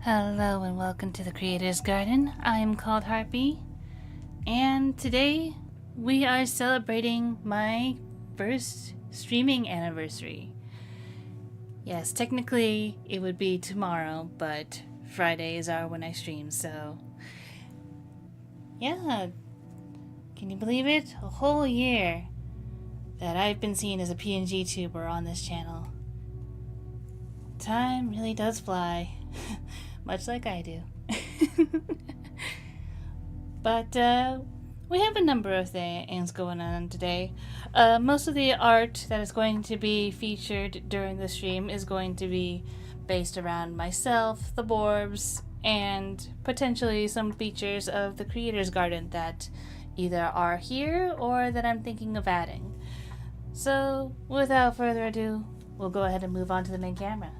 Hello and welcome to the Creator's Garden. I'm called Harpy, and today we are celebrating my first streaming anniversary. Yes, technically it would be tomorrow, but Fridays are when I stream, so yeah, can you believe it? A whole year that I've been seen as a PNG tuber on this channel. Time really does fly. Much like I do. But we have a number of things going on today. Most of the art that is going to be featured during the stream is going to be based around myself, the borbs, and potentially some features of the Creator's Garden that either are here or that I'm thinking of adding. So without further ado, we'll go ahead and move on to the main camera.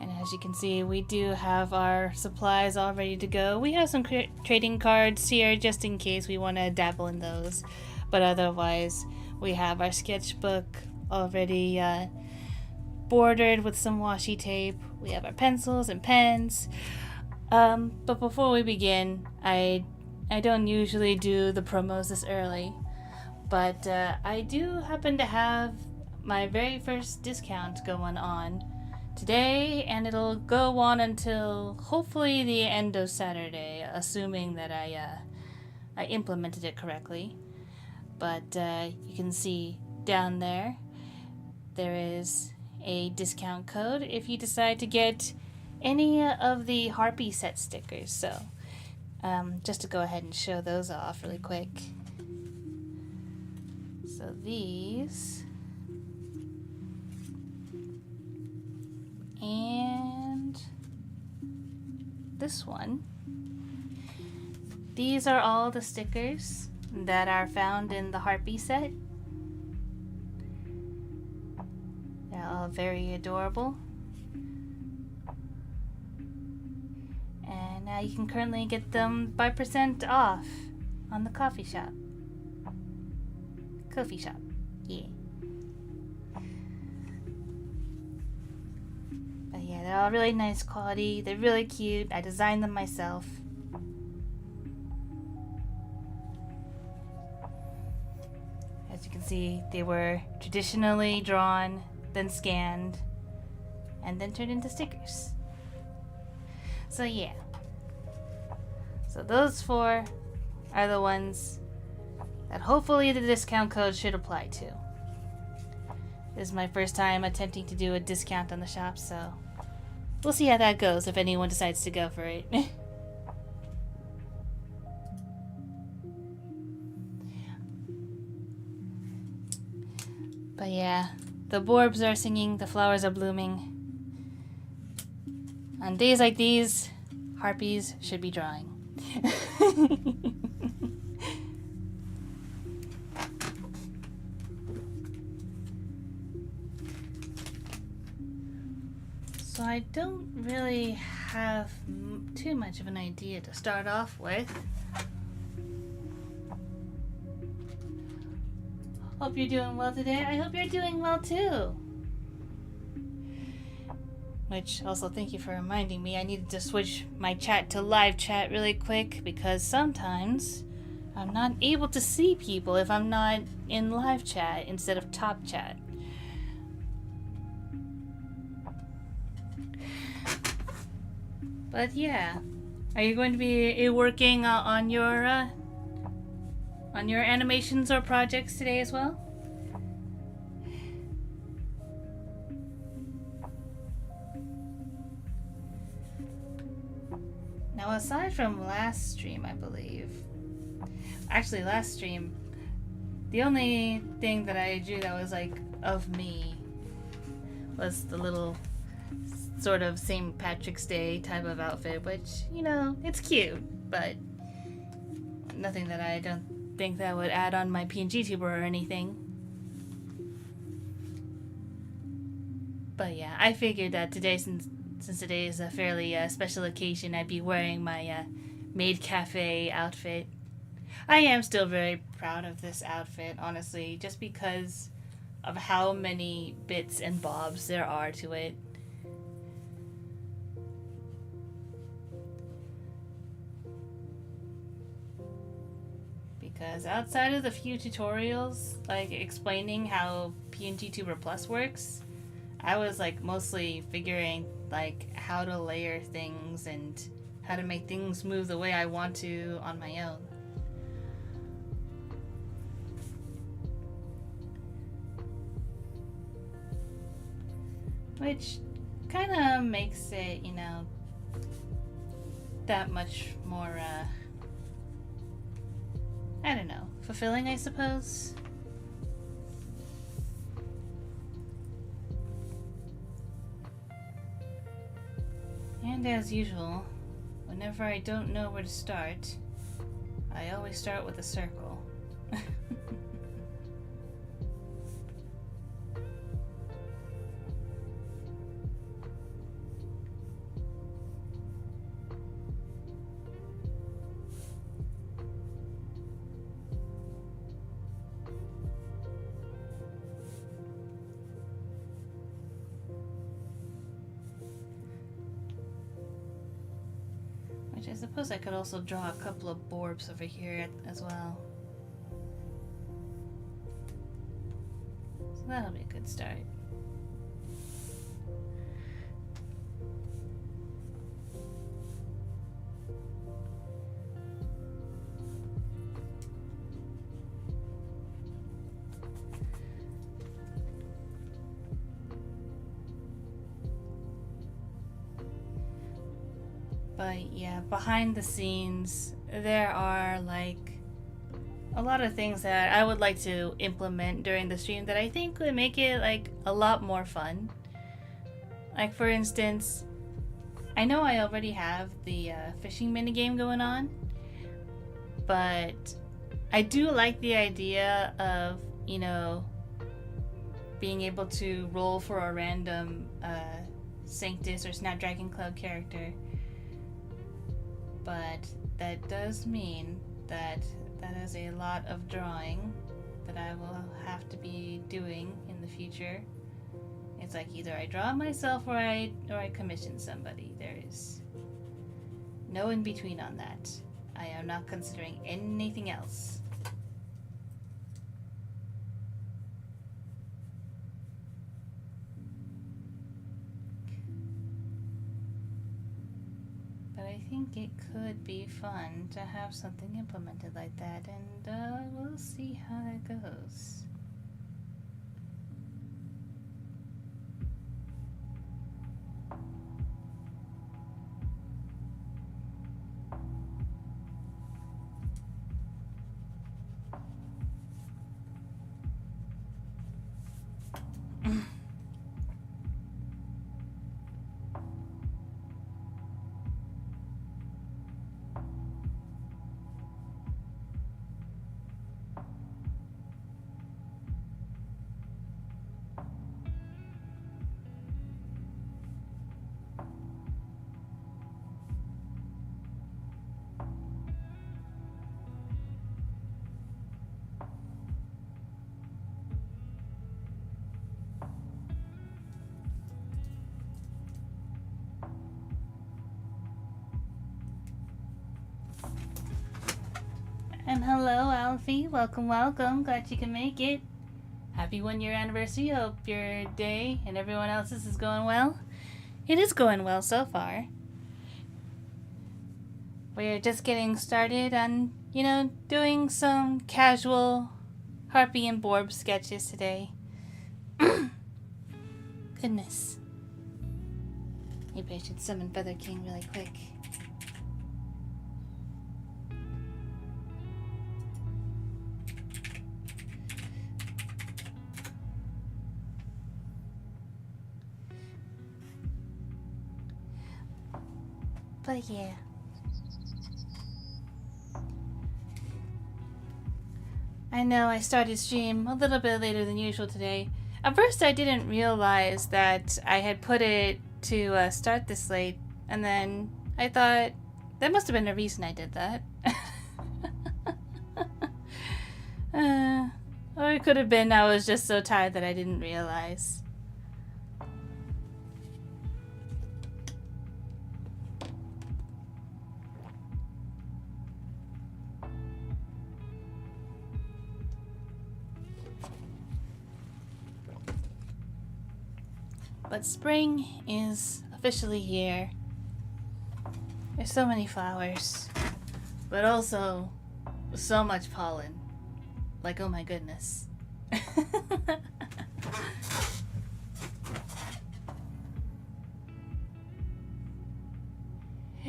And as you can see, we do have our supplies all ready to go. We have some trading cards here just in case we want to dabble in those. But otherwise, we have our sketchbook already bordered with some washi tape. We have our pencils and pens. But before we begin, I don't usually do the promos this early. But I do happen to have my very first discount going on today, and it'll go on until hopefully the end of Saturday, assuming that I implemented it correctly. But you can see down there is a discount code if you decide to get any of the Harpy set stickers. So just to go ahead and show those off really quick. So these, and this one. These are all the stickers that are found in the Harpy set. They're all very adorable. And now you can currently get them by % off on the coffee shop. Yeah. But yeah, they're all really nice quality. They're really cute. I designed them myself. As you can see, they were traditionally drawn, then scanned, and then turned into stickers. So yeah. So those four are the ones that hopefully the discount code should apply to. This is my first time attempting to do a discount on the shop, so we'll see how that goes if anyone decides to go for it. But yeah, the borbs are singing, the flowers are blooming. On days like these, harpies should be drawing. So I don't really have too much of an idea to start off with. Hope you're doing well today. I hope you're doing well too. Which, also thank you for reminding me, I needed to switch my chat to live chat really quick because sometimes I'm not able to see people if I'm not in live chat instead of top chat. But yeah, are you going to be working on your animations or projects today as well? Now, aside from last stream, I believe, actually last stream, the only thing that I drew that was like of me was the little sort of St. Patrick's Day type of outfit, which, you know, it's cute, but nothing that I don't think that would add on my PNG tuber or anything. But yeah, I figured that today, since today is a fairly special occasion, I'd be wearing my Maid Cafe outfit. I am still very proud of this outfit, honestly, just because of how many bits and bobs there are to it. Because outside of the few tutorials, like explaining how PNG Tuber Plus works, I was like mostly figuring like how to layer things and how to make things move the way I want to on my own. Which kind of makes it, you know, that much more, I don't know, fulfilling, I suppose. And as usual, whenever I don't know where to start, I always start with a circle. Which I suppose I could also draw a couple of borbs over here as well. So that'll be a good start. But yeah, behind the scenes, there are like a lot of things that I would like to implement during the stream that I think would make it like a lot more fun. Like for instance, I know I already have the fishing minigame going on, but I do like the idea of, you know, being able to roll for a random Sanctus or Snapdragon Club character. But that does mean that that is a lot of drawing that I will have to be doing in the future. It's like either I draw it myself or I commission somebody. There is no in between on that. I am not considering anything else. I think it could be fun to have something implemented like that, and we'll see how that goes. And hello, Alfie. Welcome, welcome. Glad you can make it. Happy 1 year anniversary. Hope your day and everyone else's is going well. It is going well so far. We're just getting started on, you know, doing some casual Harpy and Borb sketches today. Goodness. Maybe I should summon Feather King really quick. But yeah. I know I started stream a little bit later than usual today. At first I didn't realize that I had put it to start this late, and then I thought that must have been the reason I did that. Or it could have been I was just so tired that I didn't realize. But spring is officially here. There's so many flowers, but also so much pollen. Like, oh my goodness.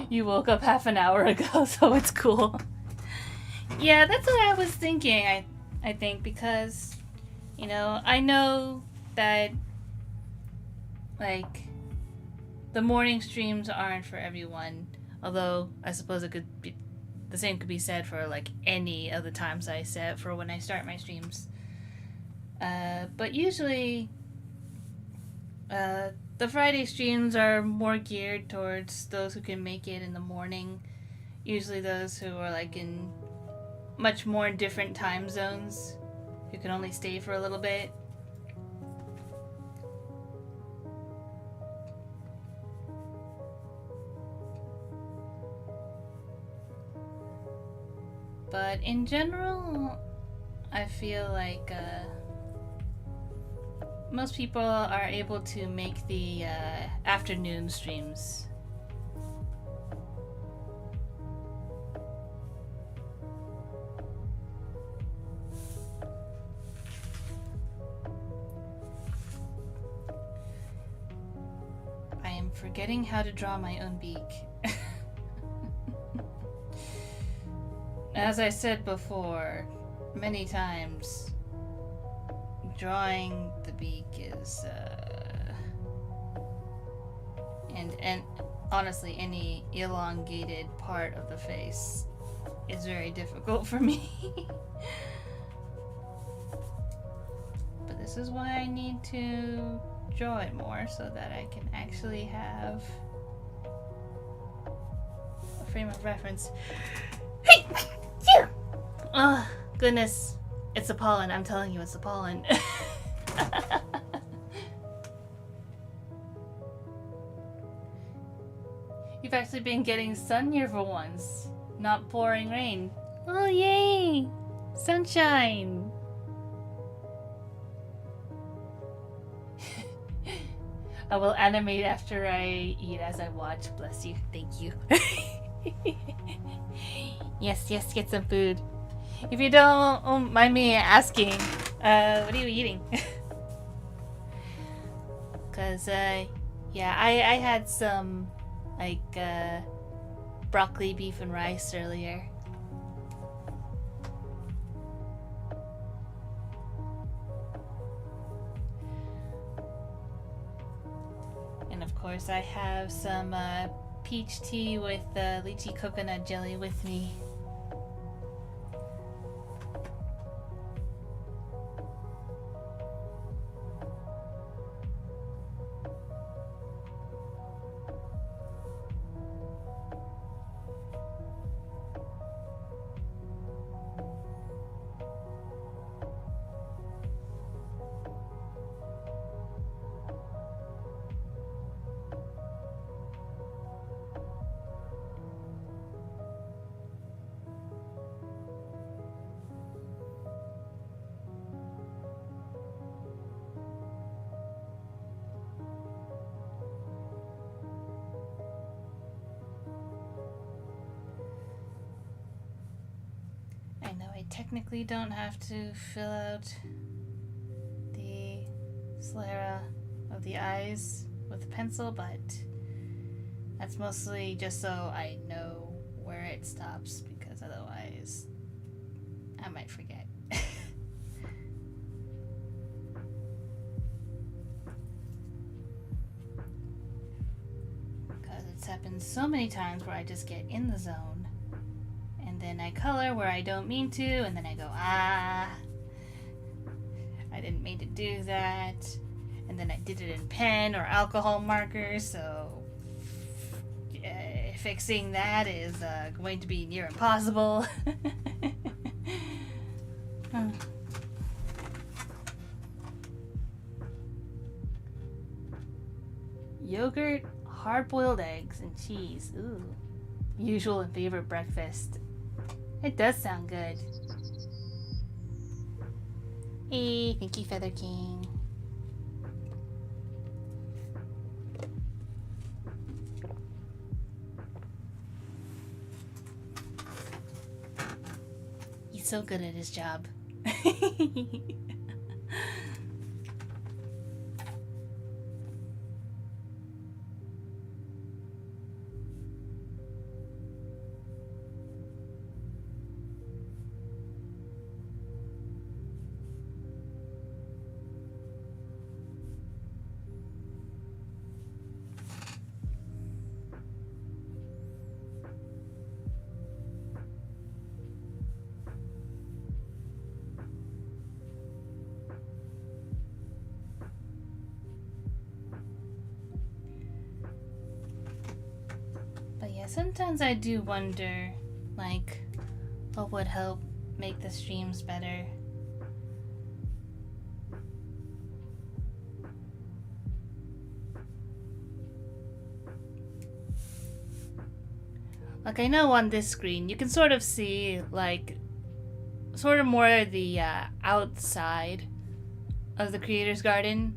You woke up half an hour ago, so it's cool. Yeah, that's what I was thinking, I think, because, you know, I know that, like, the morning streams aren't for everyone, although I suppose it could be, the same could be said for, like, any of the times I set for when I start my streams. But usually, the Friday streams are more geared towards those who can make it in the morning. Usually those who are, like, in much more different time zones, who can only stay for a little bit. But in general, I feel like most people are able to make the afternoon streams. I am forgetting how to draw my own beak. As I said before, many times, drawing the beak is, and honestly, any elongated part of the face is very difficult for me. But this is why I need to draw it more, so that I can actually have a frame of reference. Hey! You! Oh, goodness. It's the pollen. I'm telling you, it's the pollen. You've actually been getting sun here for once. Not pouring rain. Oh, yay! Sunshine! I will animate after I eat as I watch. Bless you. Thank you. Yes, get some food. If you don't mind me asking, what are you eating? Cause, yeah, I had some, like, broccoli, beef, and rice earlier. And of course I have some, peach tea with, lychee coconut jelly with me. I know I technically don't have to fill out the sclera of the eyes with a pencil, but that's mostly just so I know where it stops, because otherwise I might forget. Because it's happened so many times where I just get in the zone, and then I color where I don't mean to, and then I go, I didn't mean to do that. And then I did it in pen or alcohol markers, so fixing that is going to be near impossible. hard-boiled eggs and cheese. Ooh. Usual and favorite breakfast. It does sound good. Hey, thank you, Feather King. He's so good at his job. Sometimes I do wonder, like, what would help make the streams better. Like, I know on this screen, you can sort of see, like, sort of more of the outside of the creator's garden.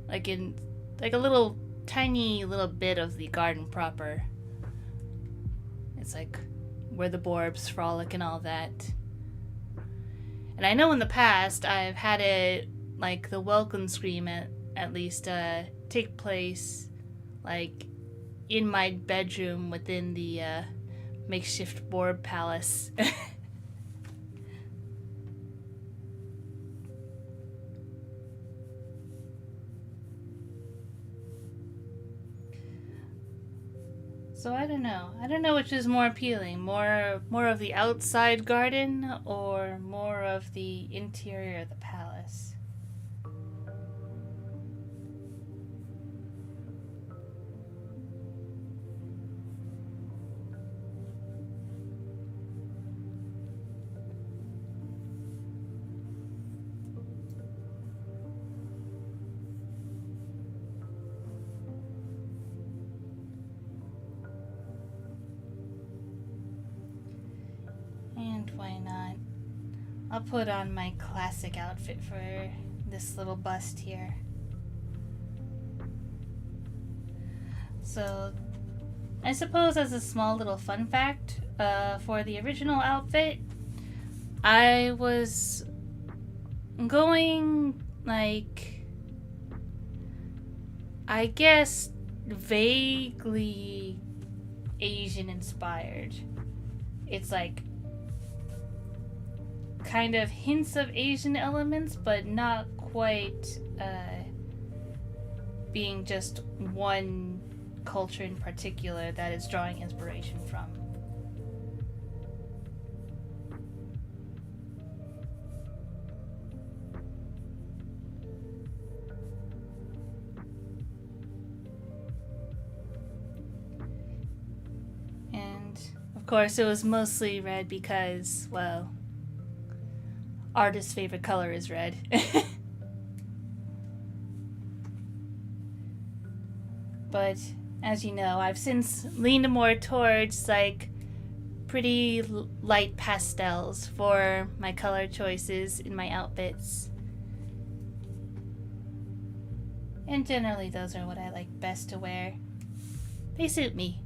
Like in, like a little, tiny little bit of the garden proper. It's like where the borbs frolic and all that. And I know in the past I've had it, like the welcome scream at least take place like in my bedroom within the makeshift borb palace. So I don't know. I don't know which is more appealing. More of the outside garden or more of the interior of the palace. Why not? I'll put on my classic outfit for this little bust here. So, I suppose as a small little fun fact, for the original outfit, I was going, like, I guess, vaguely Asian inspired. It's like kind of hints of Asian elements, but not quite being just one culture in particular that it's drawing inspiration from. And of course it was mostly red because, well, artist's favorite color is red. But as you know, I've since leaned more towards like pretty light pastels for my color choices in my outfits. And generally those are what I like best to wear. They suit me.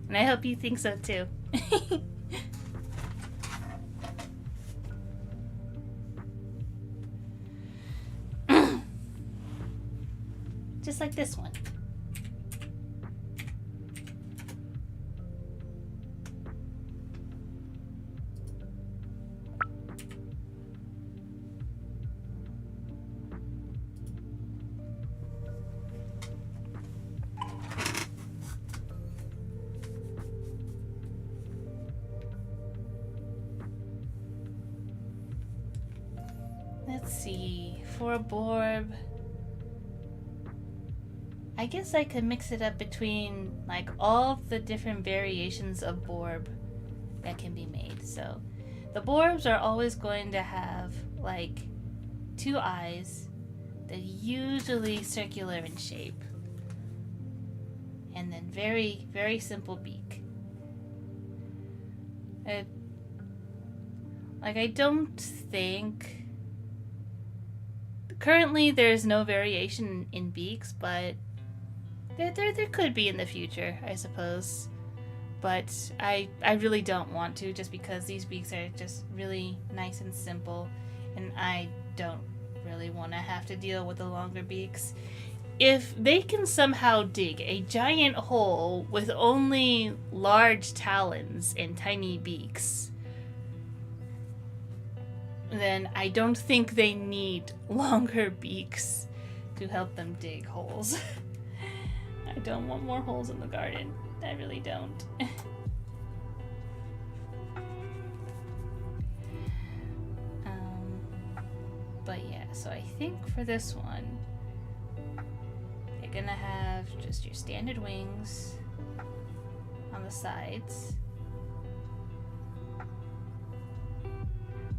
And I hope you think so too. Just like this one. Let's see, for a borb, I guess I could mix it up between like all the different variations of borb that can be made. So the borbs are always going to have like two eyes. They're usually circular in shape. and then very, very simple beak. I don't think... Currently, there's no variation in beaks, but there could be in the future, I suppose. But I really don't want to, just because these beaks are just really nice and simple, and I don't really want to have to deal with the longer beaks. If they can somehow dig a giant hole with only large talons and tiny beaks, then I don't think they need longer beaks to help them dig holes. I don't want more holes in the garden. I really don't. But yeah, so I think for this one, you're gonna have just your standard wings on the sides.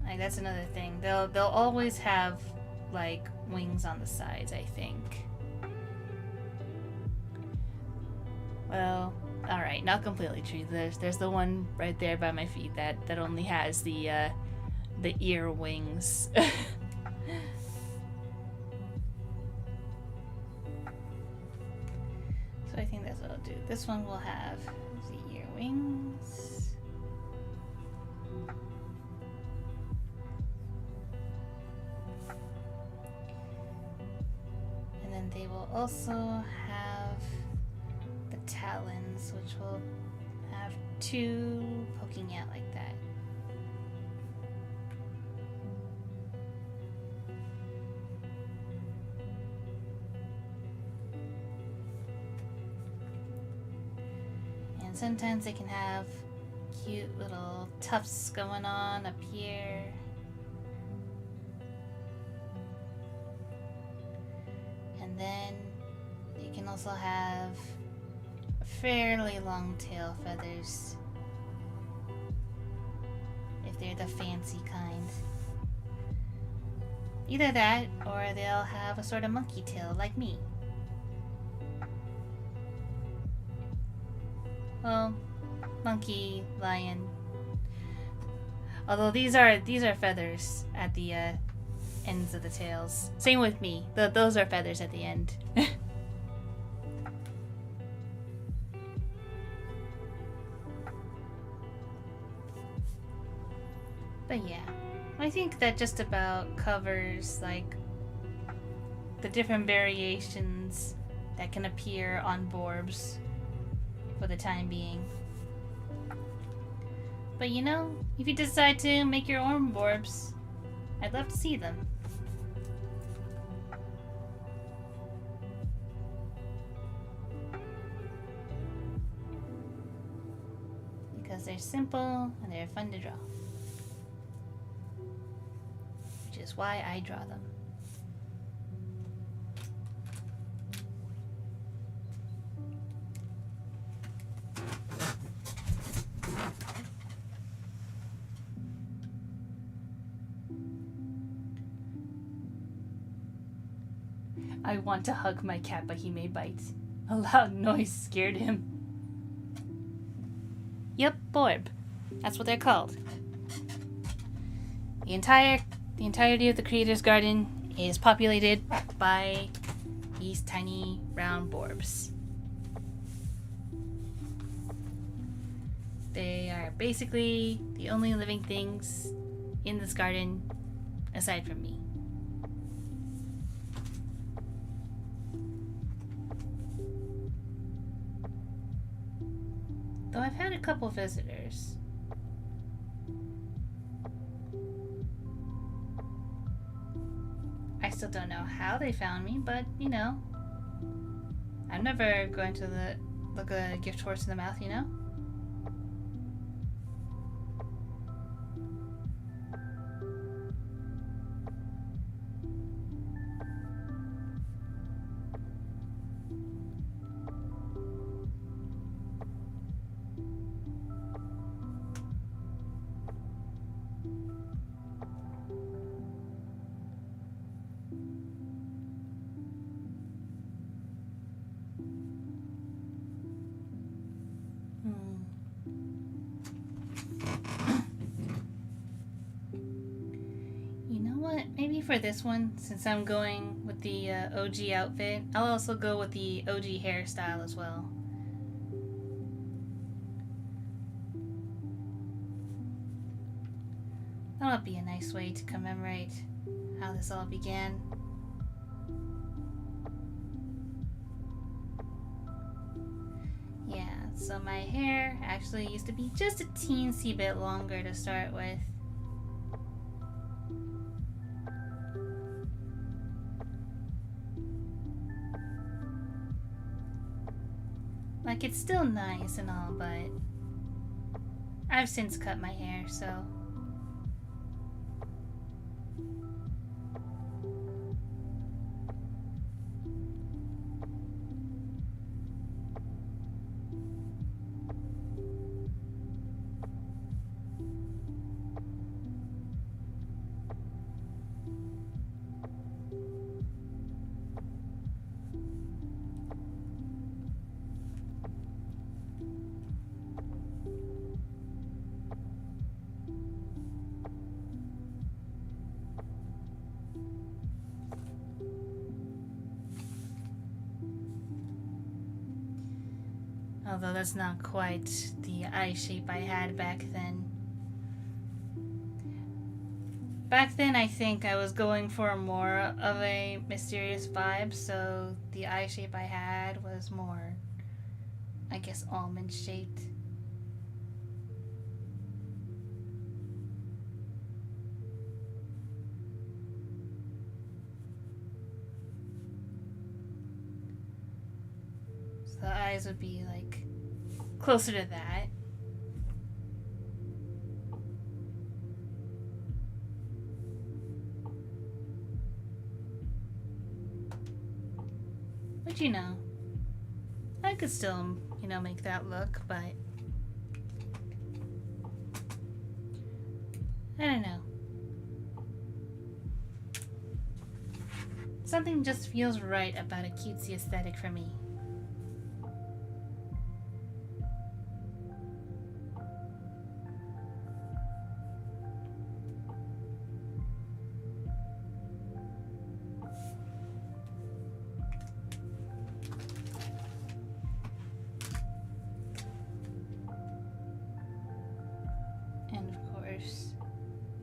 Like, that's another thing. They'll always have like wings on the sides, I think. Well, all right, not completely true. There's the one right there by my feet that only has the ear wings. So I think that's what I'll do. This one will have the ear wings. And then they will also have the talons, which will have two poking out like that. And sometimes they can have cute little tufts going on up here. And then you can also have fairly long tail feathers if they're the fancy kind. Either that, or they'll have a sort of monkey tail like me. Well, monkey, lion. Although these are feathers at the ends of the tails. Same with me. Those are feathers at the end. But yeah, I think that just about covers like the different variations that can appear on borbs for the time being. But you know, if you decide to make your own borbs, I'd love to see them. Because they're simple and they're fun to draw. Which is why I draw them. I want to hug my cat, but he may bite. A loud noise scared him. Yep, borb. That's what they're called. The entirety of the Creator's Garden is populated by these tiny round borbs. They are basically the only living things in this garden aside from me. Though I've had a couple visitors. I still don't know how they found me, but you know, I'm never going to look a gift horse in the mouth, you know? maybe for this one, since I'm going with the OG outfit, I'll also go with the OG hairstyle as well. That'll be a nice way to commemorate how this all began. Yeah, so my hair actually used to be just a teensy bit longer to start with. Like, it's still nice and all, but I've since cut my hair, so... Although that's not quite the eye shape I had back then. Back then, I think I was going for more of a mysterious vibe, so the eye shape I had was more, I guess, almond shaped. So the eyes would be like closer to that. But you know, I could still, you know, make that look, but I don't know. Something just feels right about a cutesy aesthetic for me.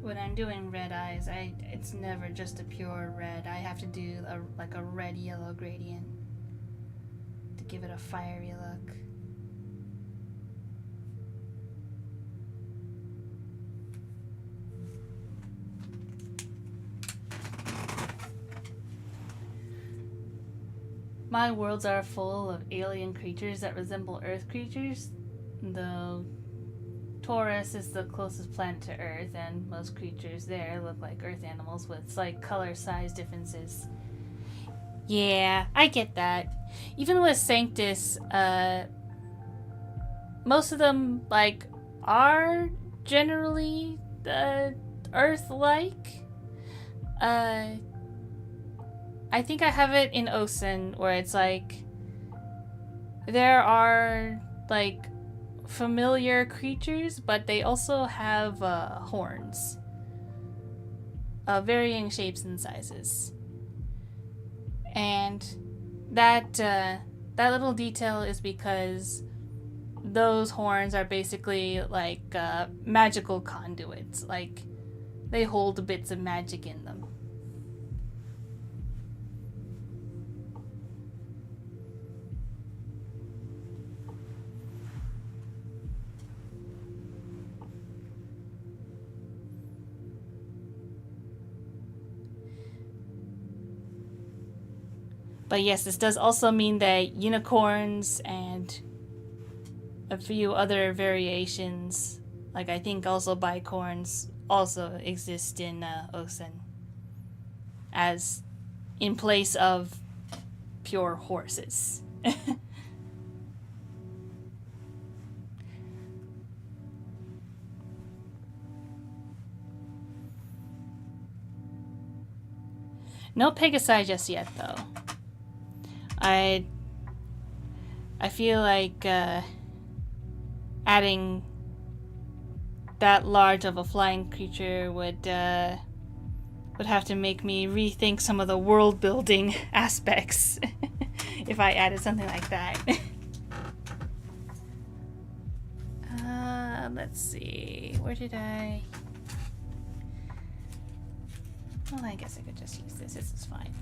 When I'm doing red eyes, it's never just a pure red. I have to do like a red-yellow gradient to give it a fiery look. My worlds are full of alien creatures that resemble Earth creatures, though Taurus is the closest planet to Earth, and most creatures there look like Earth animals with slight color size differences. Yeah, I get that. Even with Sanctus, most of them, like, are generally Earth-like. I think I have it in Osen, where it's like, there are, like, familiar creatures, but they also have horns of varying shapes and sizes, and that little detail is because those horns are basically like magical conduits. Like, they hold bits of magic in them. But yes, this does also mean that unicorns and a few other variations, like I think also bicorns, also exist in Osen, as in place of pure horses. No Pegasi just yet, though. I feel like adding that large of a flying creature would would have to make me rethink some of the world building aspects if I added something like that. Let's see, where did I... Well, I guess I could just use this. This is fine.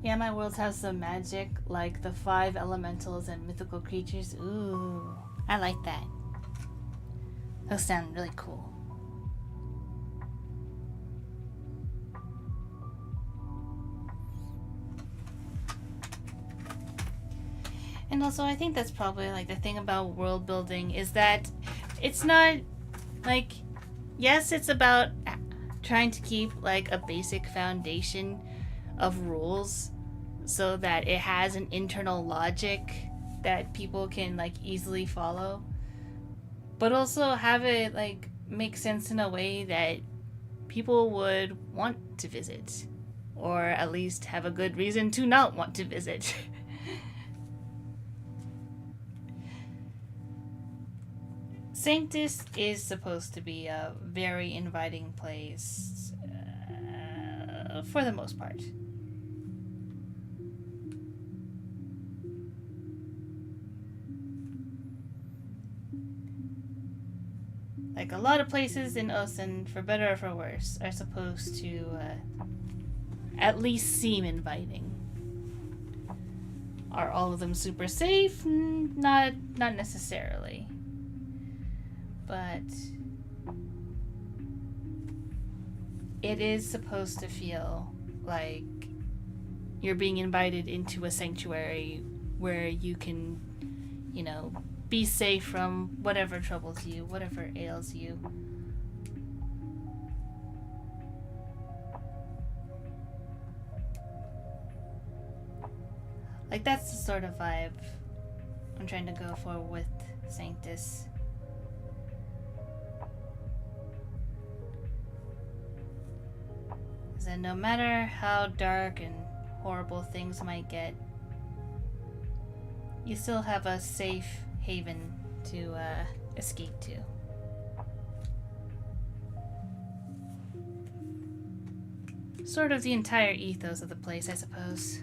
Yeah, my worlds have some magic, like the 5 elementals and mythical creatures. Ooh, I like that. Those sound really cool. And also, I think that's probably like the thing about world building is that it's not like, yes, it's about trying to keep like a basic foundation of rules so that it has an internal logic that people can like easily follow, but also have it like make sense in a way that people would want to visit, or at least have a good reason to not want to visit. Sanctus is supposed to be a very inviting place, for the most part. Like a lot of places in Osen, for better or for worse, are supposed to at least seem inviting. Are all of them super safe? Not necessarily. But it is supposed to feel like you're being invited into a sanctuary where you can, you know, be safe from whatever troubles you, whatever ails you. Like, that's the sort of vibe I'm trying to go for with Sanctus. Is that no matter how dark and horrible things might get, you still have a safe haven to escape to. Sort of the entire ethos of the place, I suppose.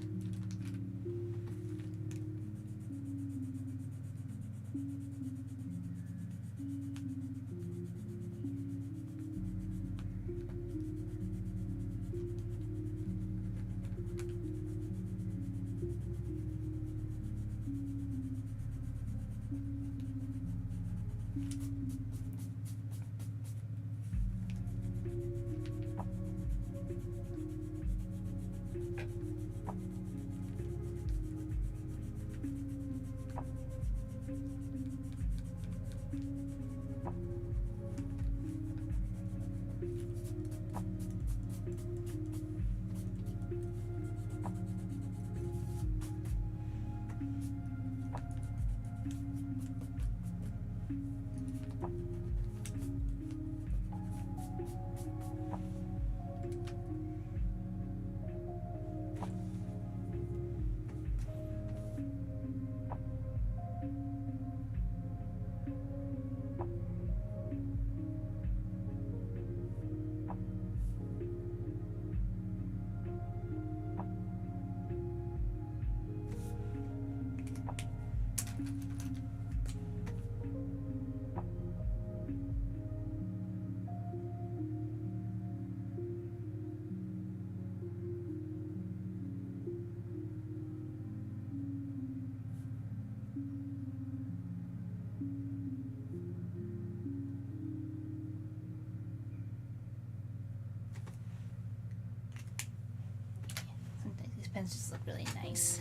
really nice.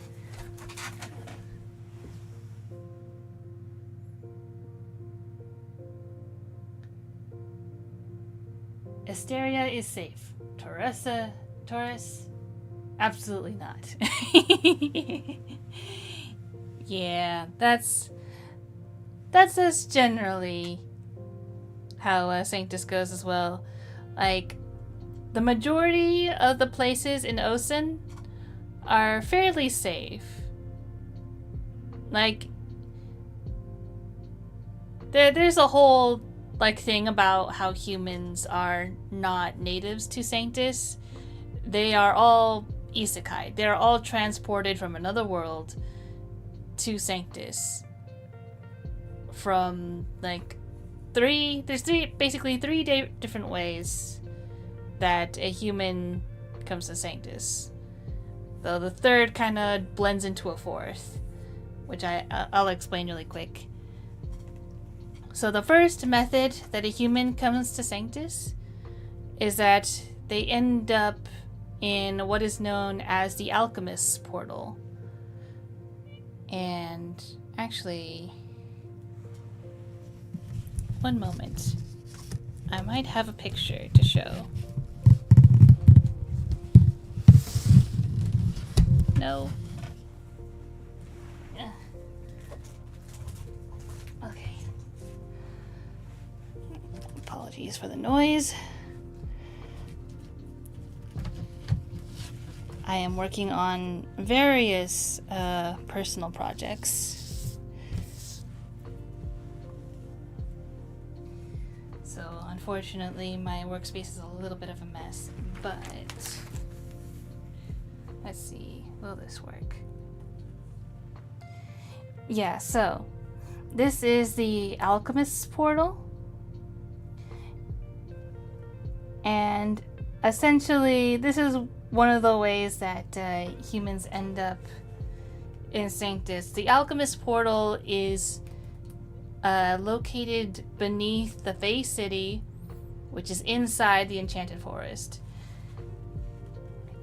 Asteria is safe. Taurus, absolutely not. Yeah, that's just generally how Sanctus goes as well. Like, the majority of the places in Osen are fairly safe. Like, there's a whole like thing about how humans are not natives to Sanctus. They are all isekai. They're all transported from another world to Sanctus. From like there's basically three different ways that a human comes to Sanctus. Though the third kind of blends into a fourth, which I'll explain really quick. So the first method that a human comes to Sanctus is that they end up in what is known as the Alchemist's Portal. And actually, one moment. I might have a picture to show. No. Okay. Apologies for the noise. I am working on various personal projects. So unfortunately my workspace is a little bit of a mess, but let's see, will this work? Yeah, so this is the Alchemist's Portal. And essentially this is one of the ways that humans end up in Sanctus. The Alchemist Portal is located beneath the Fey City, which is inside the Enchanted Forest.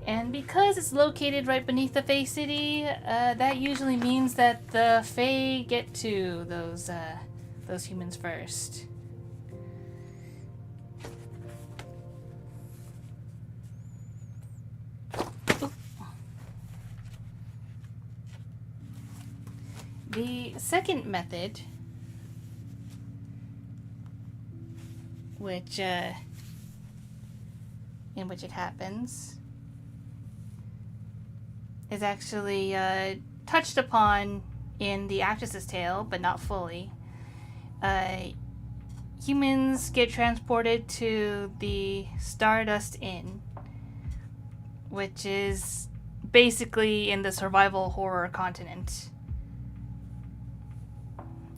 And because it's located right beneath the Fey City, that usually means that the Fey get to those humans first. The second method, which in which it happens, is actually touched upon in the Actress's Tale, but not fully. Humans get transported to the Stardust Inn, which is basically in the survival horror continent.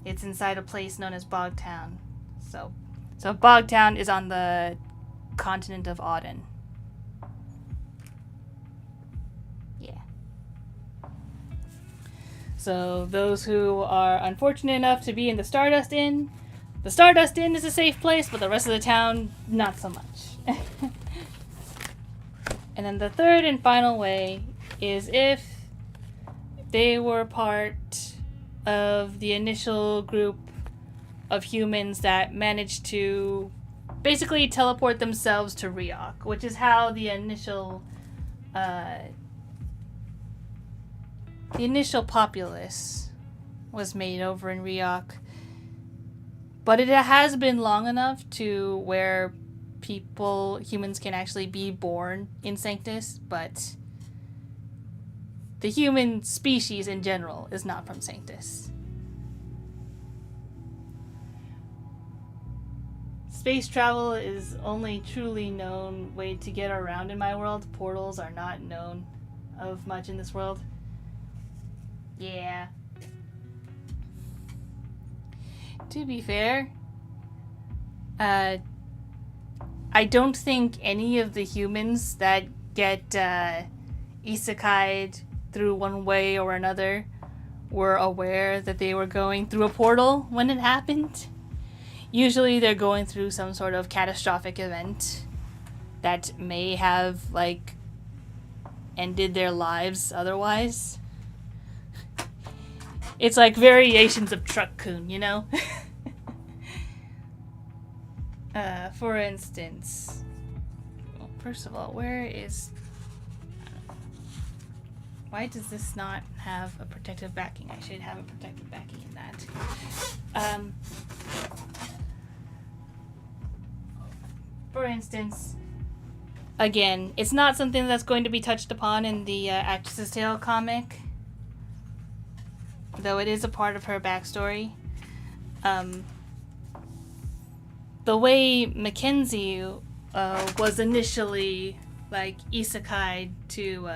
It's inside a place known as Bogtown. So Bogtown is on the continent of Auden. Yeah. So those who are unfortunate enough to be in the Stardust Inn is a safe place, but the rest of the town, not so much. And then the third and final way is if they were part of the initial group of humans that managed to basically teleport themselves to Riok, which is how the initial populace was made over in Riok. But it has been long enough to where humans can actually be born in Sanctus, but the human species in general is not from Sanctus. Space travel is only truly known way to get around in my world. Portals are not known of much in this world. Yeah. To be fair, I don't think any of the humans that get isekai'd through one way or another were aware that they were going through a portal when it happened. Usually they're going through some sort of catastrophic event that may have like and did their lives otherwise. It's like variations of Truck-kun, you know? For instance, well, first of all, why does this not have a protective backing? I should have a protective backing in that. For instance, again, it's not something that's going to be touched upon in the Actress's Tale comic, though it is a part of her backstory. The way Mackenzie was initially like isekai to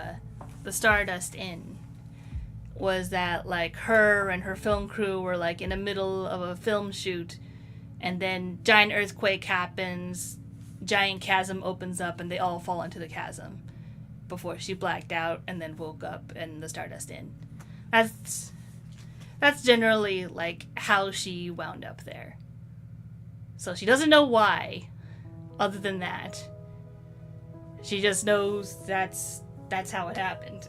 the Stardust Inn was that like her and her film crew were like in the middle of a film shoot, and then giant earthquake happens, giant chasm opens up, and they all fall into the chasm before she blacked out and then woke up in the Stardust Inn. That's generally like how she wound up there. So she doesn't know why, other than that. She just knows that's how it happened.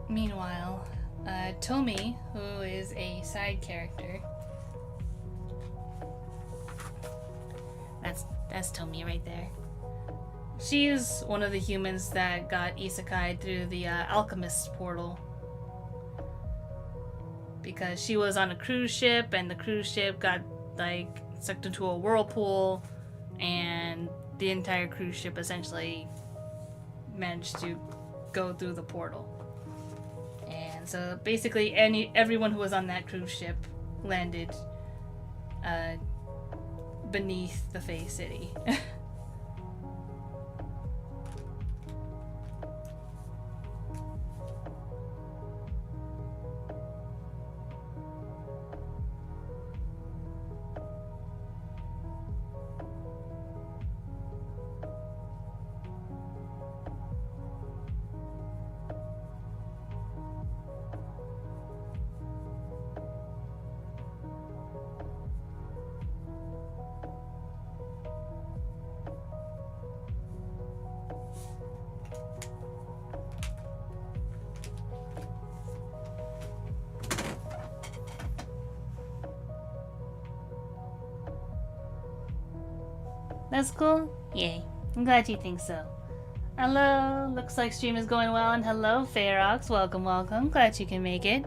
Meanwhile, Tomi, who is a side character, that's Tomi right there. She's one of the humans that got isekai through the alchemist portal, because she was on a cruise ship and the cruise ship got like sucked into a whirlpool, and the entire cruise ship essentially managed to go through the portal. And so basically everyone who was on that cruise ship landed beneath the Fae City. That's cool? Yay. I'm glad you think so. Hello, looks like stream is going well, and hello, Ferox. Welcome, welcome. Glad you can make it.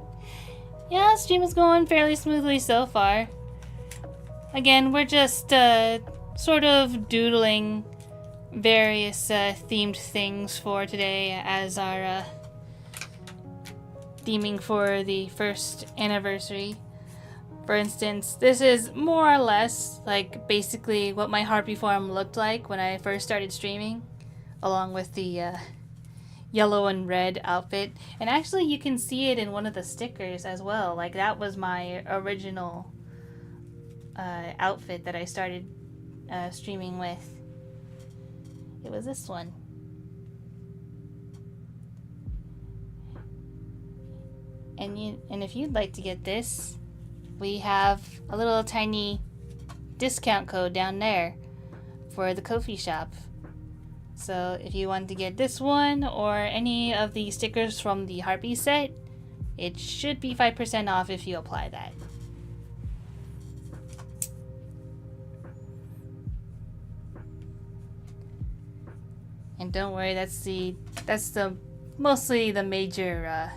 Yeah, stream is going fairly smoothly so far. Again, we're just sort of doodling various themed things for today as our theming for the first anniversary. For instance, this is more or less like basically what my Harpy form looked like when I first started streaming, along with the yellow and red outfit. And actually you can see it in one of the stickers as well. Like that was my original outfit that I started streaming with. It was this one. And if you'd like to get this, we have a little tiny discount code down there for the Ko-fi shop. So if you want to get this one or any of the stickers from the Harpy set, it should be 5% off if you apply that. And don't worry, that's the mostly the major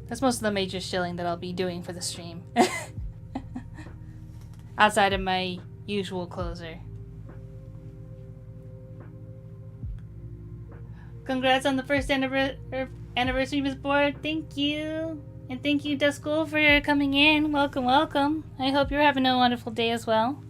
That's most of the major shilling that I'll be doing for the stream. Outside of my usual closer. Congrats on the first anniversary, Miss Board. Thank you. And thank you, Duskull, for coming in. Welcome, welcome. I hope you're having a wonderful day as well.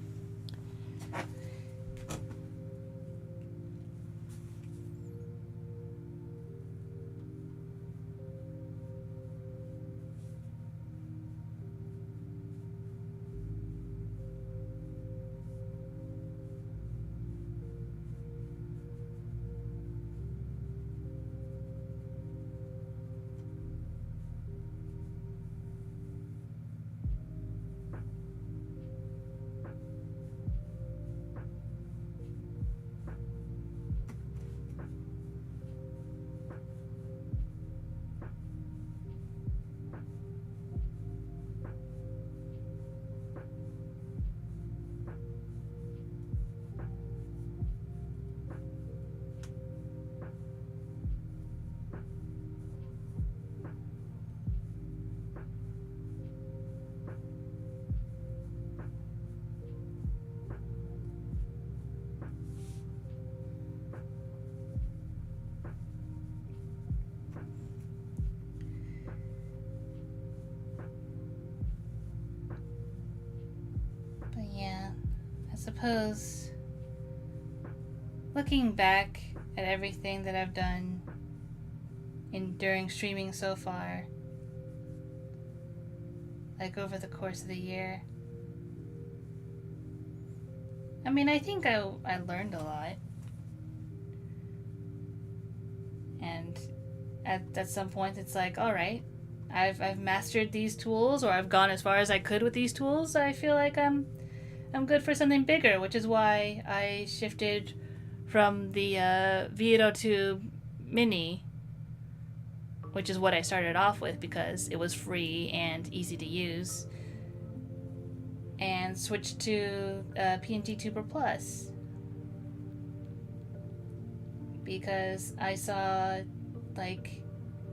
Suppose looking back at everything that I've done during streaming so far, like over the course of the year, I mean, I think I learned a lot, and at some point it's like, all right, I've mastered these tools, or I've gone as far as I could with these tools. I feel like I'm good for something bigger, which is why I shifted from the V802 Mini, which is what I started off with because it was free and easy to use, and switched to PNG Tuber Plus because I saw like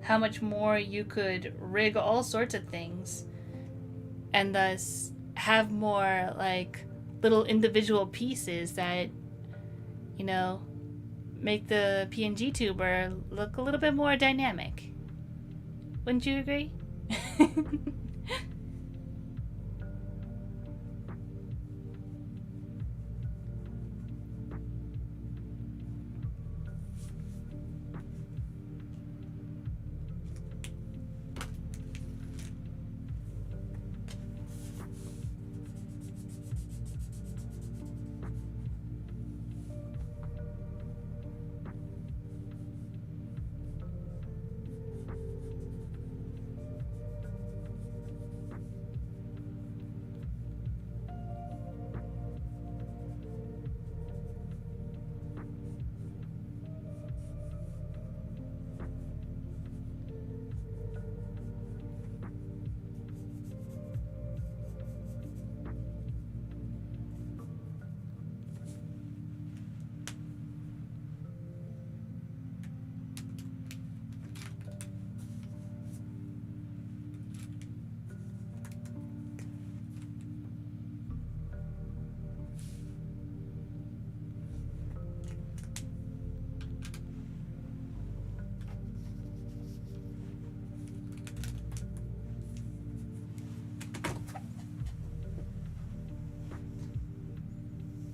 how much more you could rig all sorts of things and thus have more like little individual pieces that, you know, make the PNG tuber look a little bit more dynamic. Wouldn't you agree?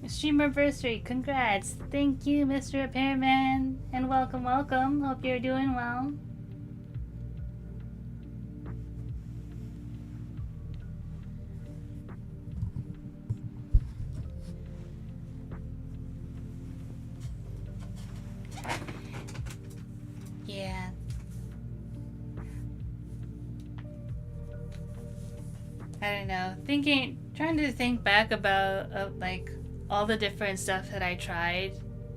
Streamerversary, congrats. Thank you, Mr. Repairman, and welcome, welcome. Hope you're doing well. Yeah. I don't know. Trying to think back about like all the different stuff that I tried,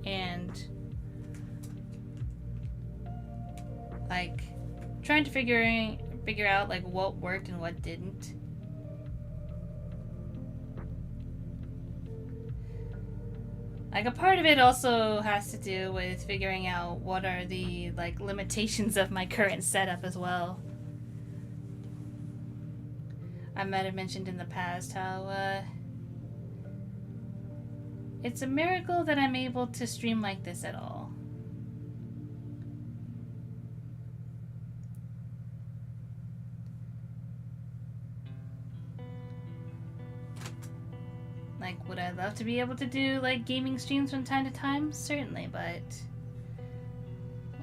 and like trying to figure out like what worked and what didn't. Like a part of it also has to do with figuring out what are the like limitations of my current setup as well. I might have mentioned in the past how it's a miracle that I'm able to stream like this at all. Like, would I love to be able to do, like, gaming streams from time to time? Certainly, but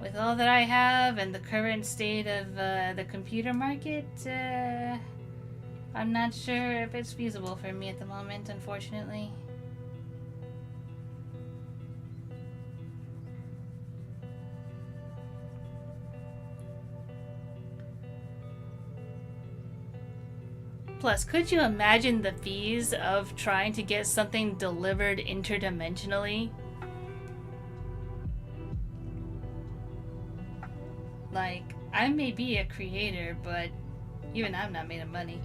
with all that I have and the current state of the computer market, I'm not sure if it's feasible for me at the moment, unfortunately. Plus, could you imagine the fees of trying to get something delivered interdimensionally? Like, I may be a creator, but even I'm not made of money.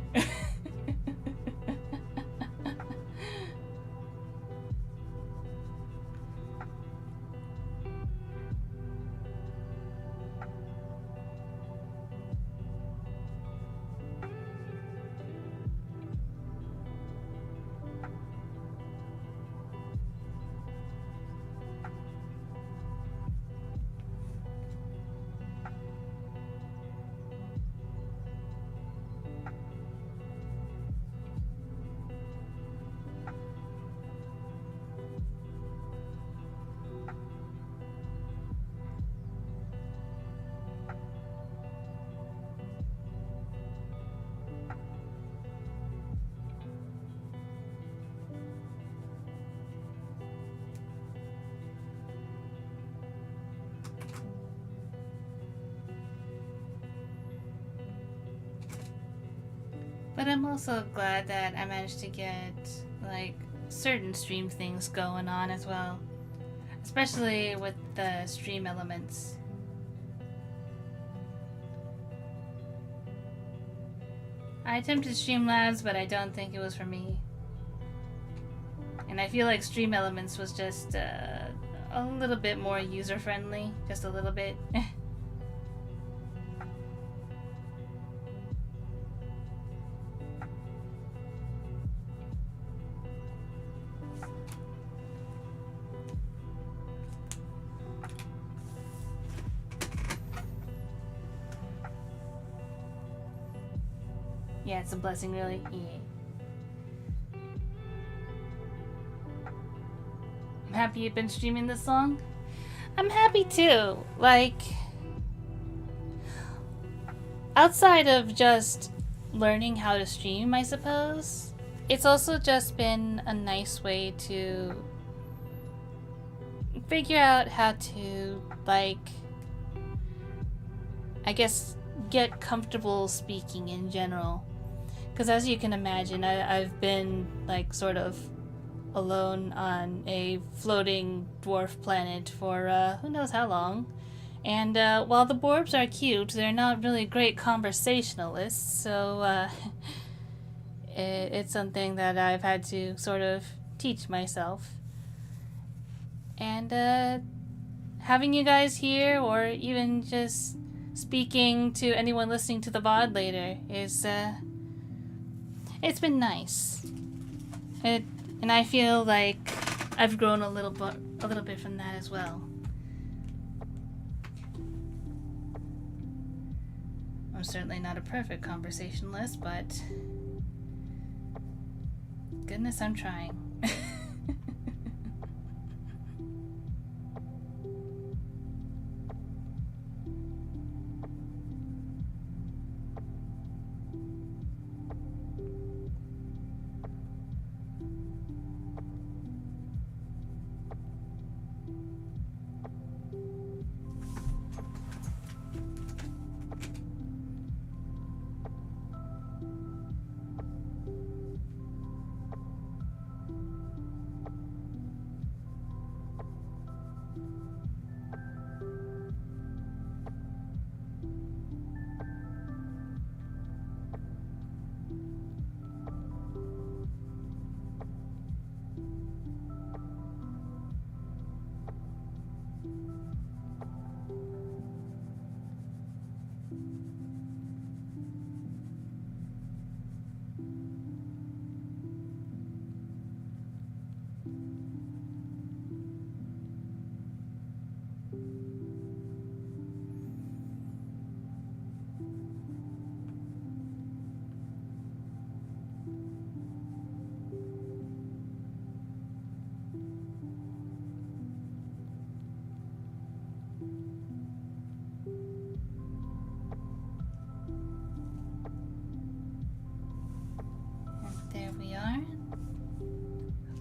But I'm also glad that I managed to get, like, certain stream things going on as well. Especially with the stream elements. I attempted Streamlabs, but I don't think it was for me. And I feel like Stream Elements was just a little bit more user-friendly. Just a little bit. Yeah, it's a blessing, really. Yeah. I'm happy you've been streaming this long. I'm happy too. Like, outside of just learning how to stream, I suppose, it's also just been a nice way to figure out how to, like, I guess, get comfortable speaking in general. Because as you can imagine, I've been, like, sort of alone on a floating dwarf planet for who knows how long. And while the borbs are cute, they're not really great conversationalists, so it's something that I've had to sort of teach myself. And having you guys here, or even just speaking to anyone listening to the VOD later, is it's been nice. And I feel like I've grown a little bit from that as well. I'm certainly not a perfect conversationalist, but goodness, I'm trying.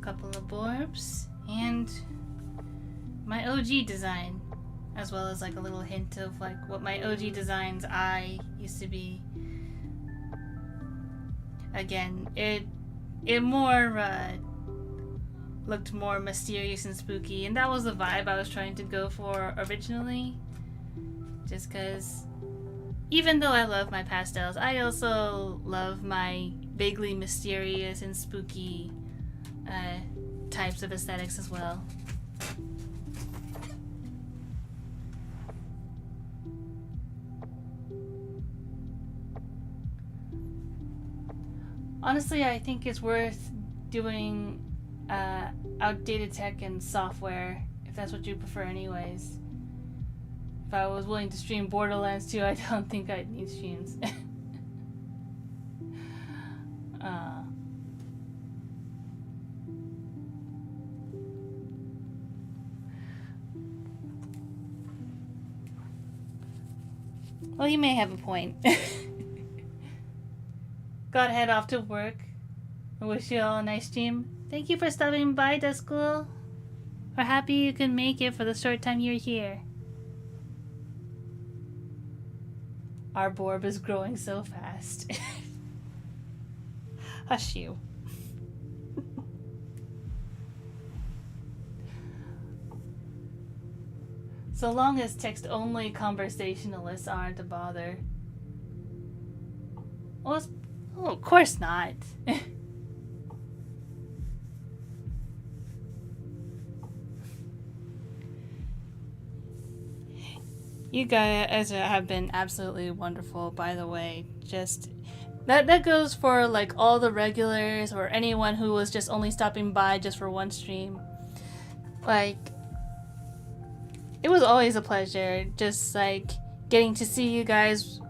couple of borbs, and my OG design, as well as like a little hint of like what my OG design's eye used to be. Again, it more looked more mysterious and spooky, and that was the vibe I was trying to go for originally. Just because, even though I love my pastels, I also love my vaguely mysterious and spooky types of aesthetics as well. Honestly, I think it's worth doing outdated tech and software, if that's what you prefer anyways. If I was willing to stream Borderlands 2, I don't think I'd need streams. Well, you may have a point. Gotta head off to work. I wish you all a nice stream. Thank you for stopping by, Duskull. We're happy you can make it for the short time you're here. Our borb is growing so fast. Hush you. So long as text-only conversationalists aren't a bother. Well, of course not. You guys have been absolutely wonderful, by the way. Just that goes for like all the regulars or anyone who was just only stopping by just for one stream. Like, it was always a pleasure just like getting to see you guys.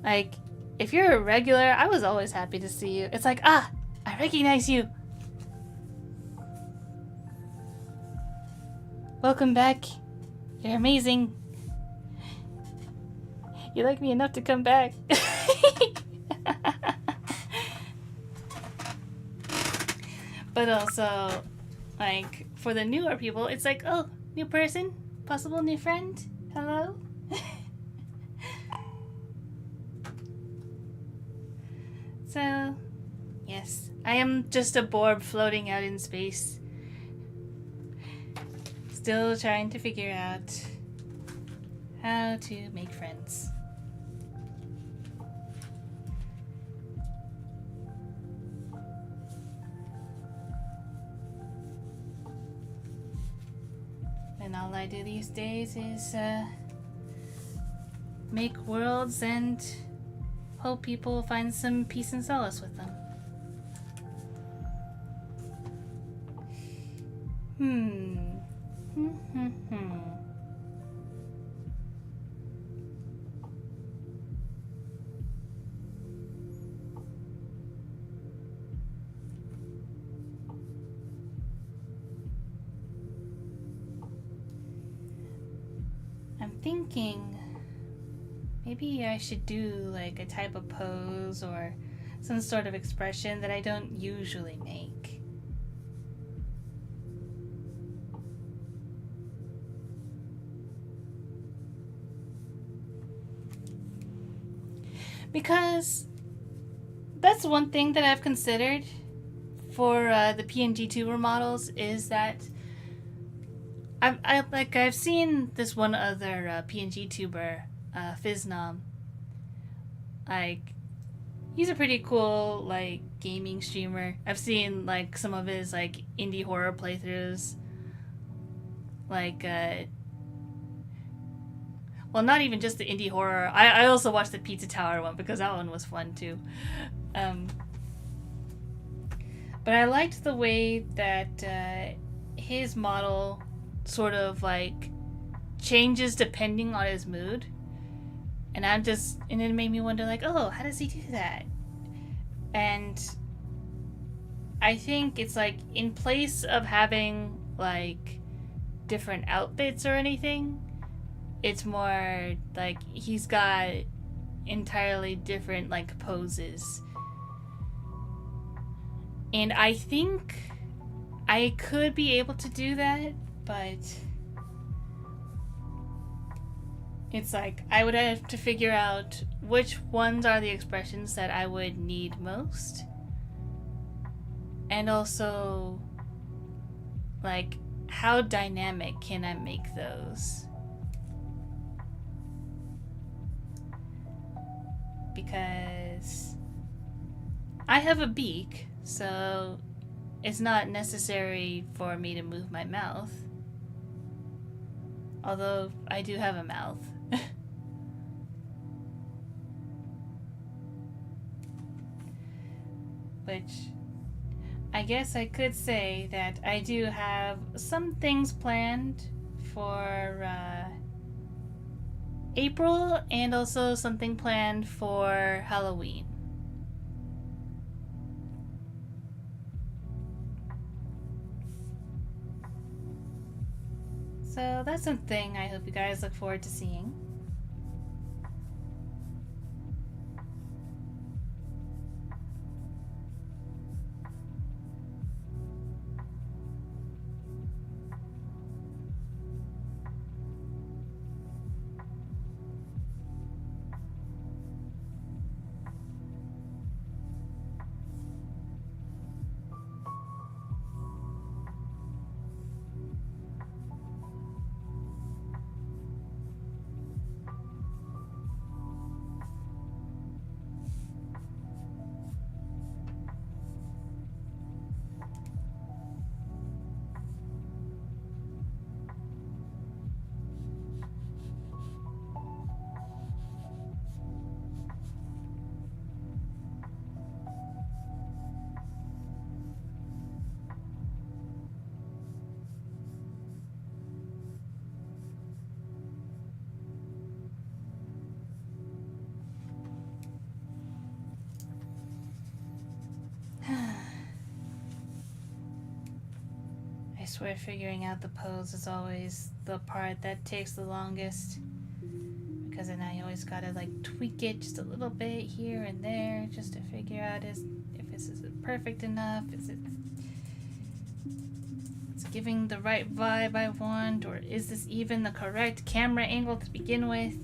Like, if you're a regular, I was always happy to see you. It's like, I recognize you. Welcome back. You're amazing. You like me enough to come back. But also, like, for the newer people, it's like, oh, new person, possible new friend, hello? So, yes, I am just a borb floating out in space. Still trying to figure out how to make friends. And all I do these days is make worlds and hope people find some peace and solace with them. I'm thinking maybe I should do like a type of pose or some sort of expression that I don't usually make. Because that's one thing that I've considered for the PNG tuber models is that I've seen this one other PNG tuber, Fiznom. Like, he's a pretty cool like gaming streamer. I've seen like some of his like indie horror playthroughs. Like well, not even just the indie horror. I also watched the Pizza Tower one because that one was fun too. But I liked the way that his model sort of like changes depending on his mood. And it made me wonder like, oh, how does he do that? And I think it's like in place of having like different outfits or anything, it's more like he's got entirely different like poses. And I think I could be able to do that, but it's like I would have to figure out which ones are the expressions that I would need most. And also, like, how dynamic can I make those? Because I have a beak, so it's not necessary for me to move my mouth. Although I do have a mouth. Which I guess I could say that I do have some things planned for April, and also something planned for Halloween. So that's something I hope you guys look forward to seeing. I swear figuring out the pose is always the part that takes the longest, because then I always gotta like tweak it just a little bit here and there just to figure out if this is perfect enough, is it's giving the right vibe I want, or is this even the correct camera angle to begin with?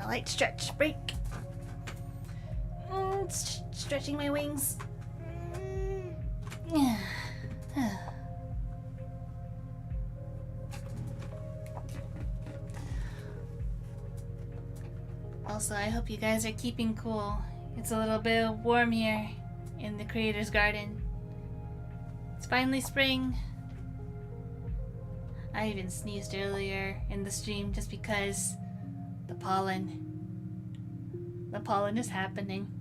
Light stretch, break. Stretching my wings. Also, I hope you guys are keeping cool. It's a little bit warm here in the Creator's Garden. It's finally spring. I even sneezed earlier in the stream just because the pollen is happening.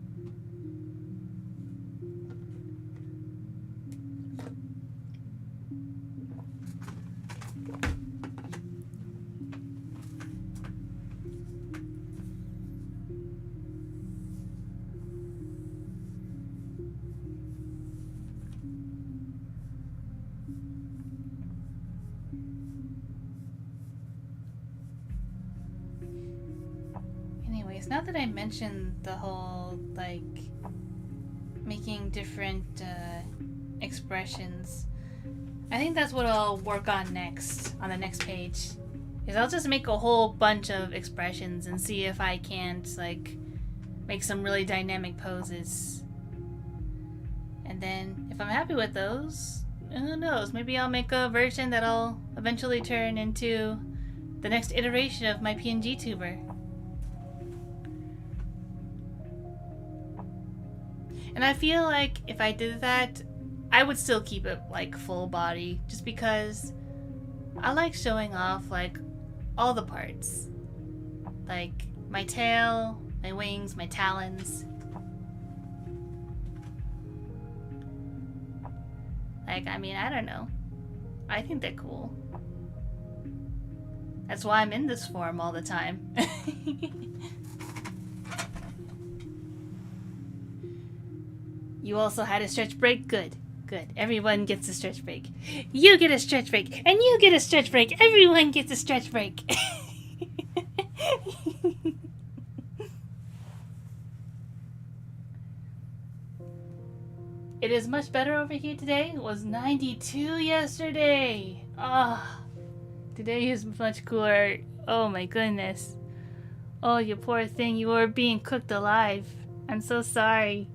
Now that I mentioned the whole, like, making different expressions, I think that's what I'll work on next, on the next page. Is I'll just make a whole bunch of expressions and see if I can't, like, make some really dynamic poses. And then, if I'm happy with those, who knows, maybe I'll make a version that I'll eventually turn into the next iteration of my PNG tuber. And I feel like if I did that, I would still keep it like full body, just because I like showing off like all the parts. Like my tail, my wings, my talons. Like, I mean, I don't know. I think they're cool. That's why I'm in this form all the time. You also had a stretch break? Good. Good. Everyone gets a stretch break. You get a stretch break. And you get a stretch break. Everyone gets a stretch break. It is much better over here today. It was 92 yesterday. Ah, today is much cooler. Oh my goodness. Oh, you poor thing. You were being cooked alive. I'm so sorry.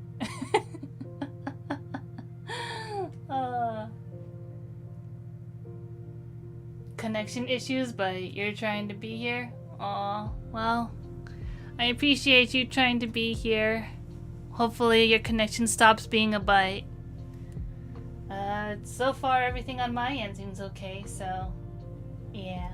Connection issues, but you're trying to be here? Aw, well, I appreciate you trying to be here. Hopefully your connection stops being a bite. So far everything on my end seems okay, so yeah.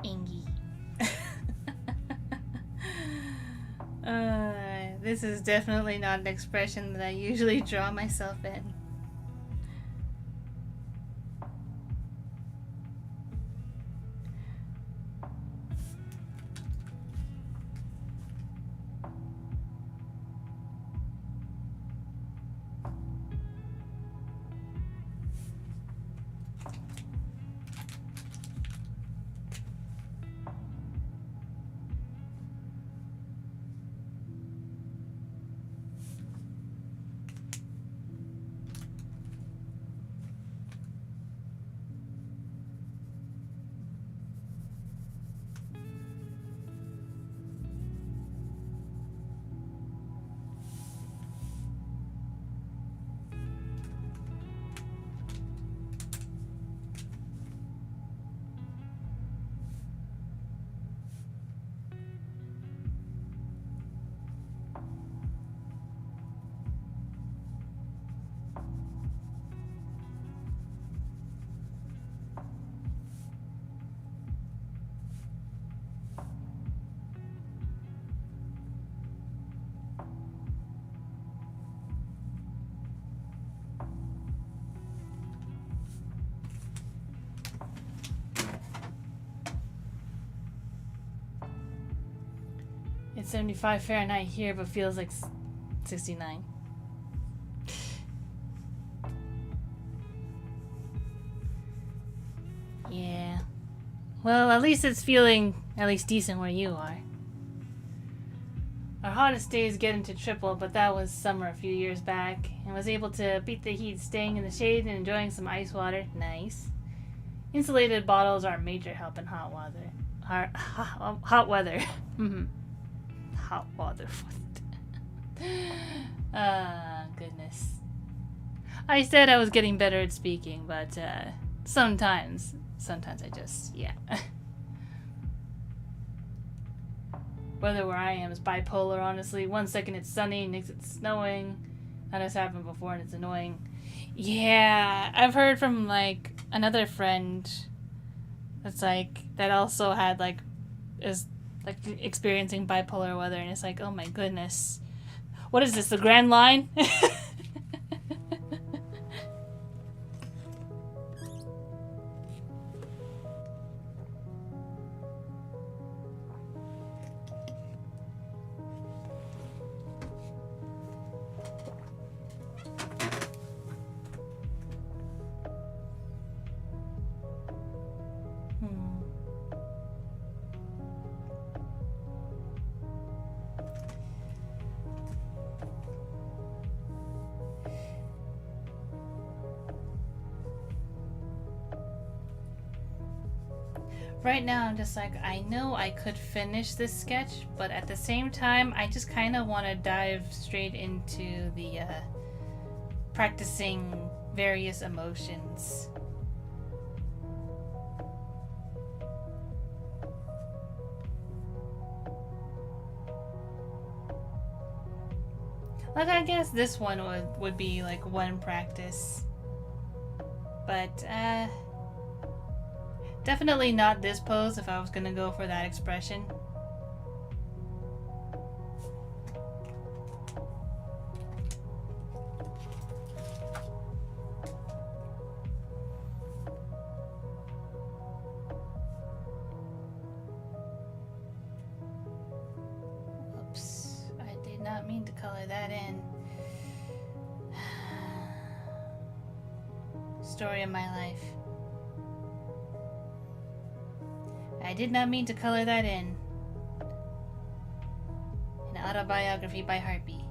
Ingy. This is definitely not an expression that I usually draw myself in. It's 75 Fahrenheit here, but feels like 69. Yeah. Well, at least it's feeling at least decent where you are. Our hottest days get into triple, but that was summer a few years back, and was able to beat the heat staying in the shade and enjoying some ice water. Nice. Insulated bottles are a major help in hot weather. Hot weather. Hot water. Goodness. I said I was getting better at speaking, but sometimes I just, yeah. Weather where I am is bipolar, honestly. One second it's sunny, next it's snowing. That has happened before and it's annoying. Yeah, I've heard from, like, another friend that's, like, that also had, like, is, like, experiencing bipolar weather, and it's like, oh my goodness. What is this, the Grand Line? Right now, I'm just like, I know I could finish this sketch, but at the same time, I just kind of want to dive straight into the practicing various emotions. Like, I guess this one would be like one practice. But, definitely not this pose if I was gonna go for that expression. Oops, I did not mean to color that in. Story of my life. I did not mean to color that in. An autobiography by Harpy.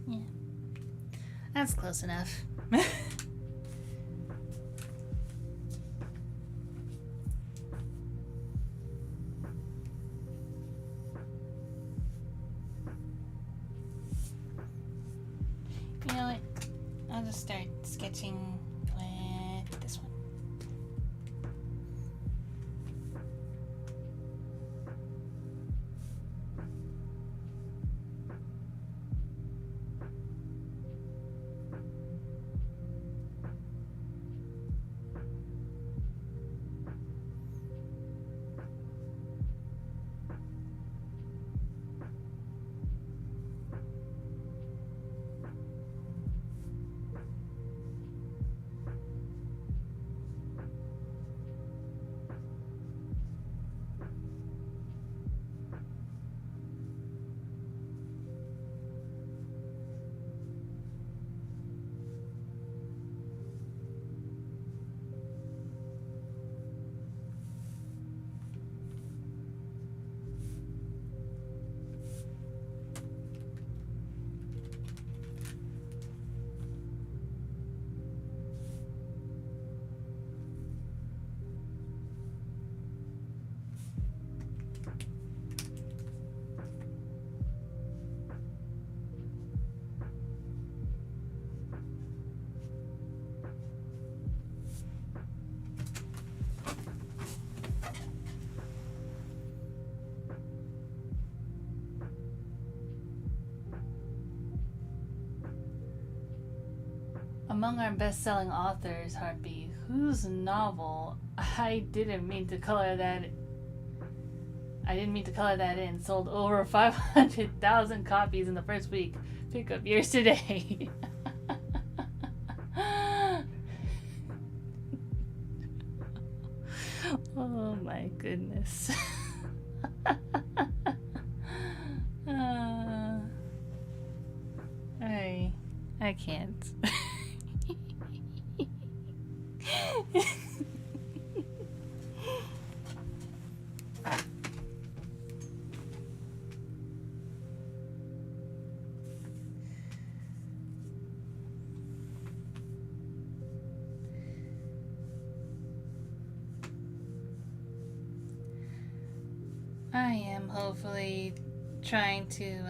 Yeah. That's close enough. You know what? I'll just start sketching with this one. Among our best-selling authors, Harpy, whose novel I didn't mean to color that in sold over 500,000 copies in the first week. Pick up yours today. Oh my goodness. I can't. I am hopefully trying to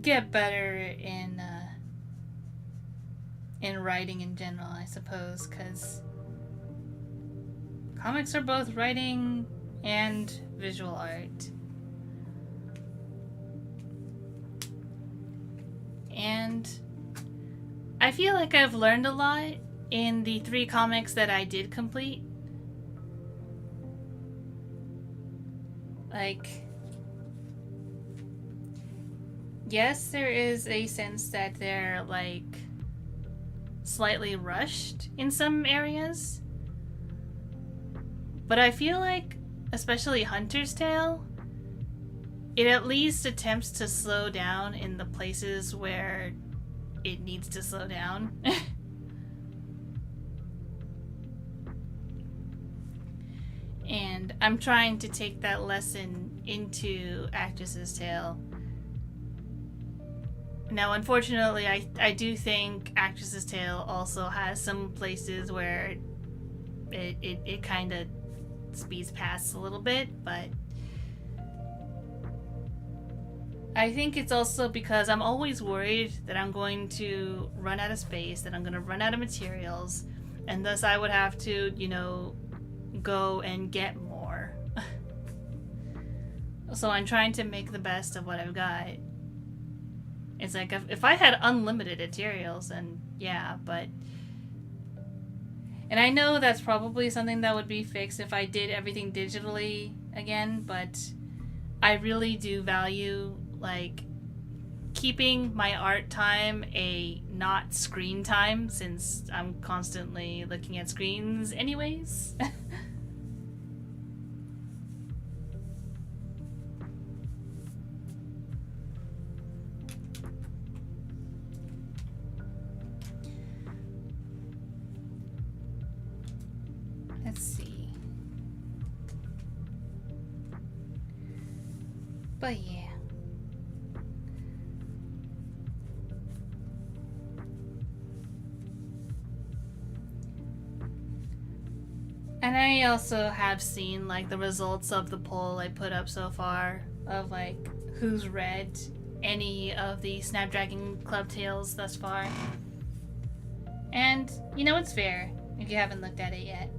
get better in writing in general, I suppose, because comics are both writing and visual art. And I feel like I've learned a lot in the 3 comics that I did complete. Like, yes, there is a sense that they're, like, slightly rushed in some areas. But I feel like, especially Hunter's Tale, it at least attempts to slow down in the places where it needs to slow down. And I'm trying to take that lesson into Actress's Tale. Now, unfortunately, I do think Actress's Tale also has some places where it kind of speeds past a little bit, but I think it's also because I'm always worried that I'm going to run out of space, that I'm going to run out of materials, and thus I would have to, you know, go and get more. So I'm trying to make the best of what I've got. It's like, if I had unlimited materials, then yeah, but... And I know that's probably something that would be fixed if I did everything digitally again, but I really do value, like, keeping my art time a not screen time, since I'm constantly looking at screens anyways. Let's see. But yeah. And I also have seen, like, the results of the poll I put up so far of, like, who's read any of the Snapdragon Club tales thus far. And, you know, it's fair if you haven't looked at it yet.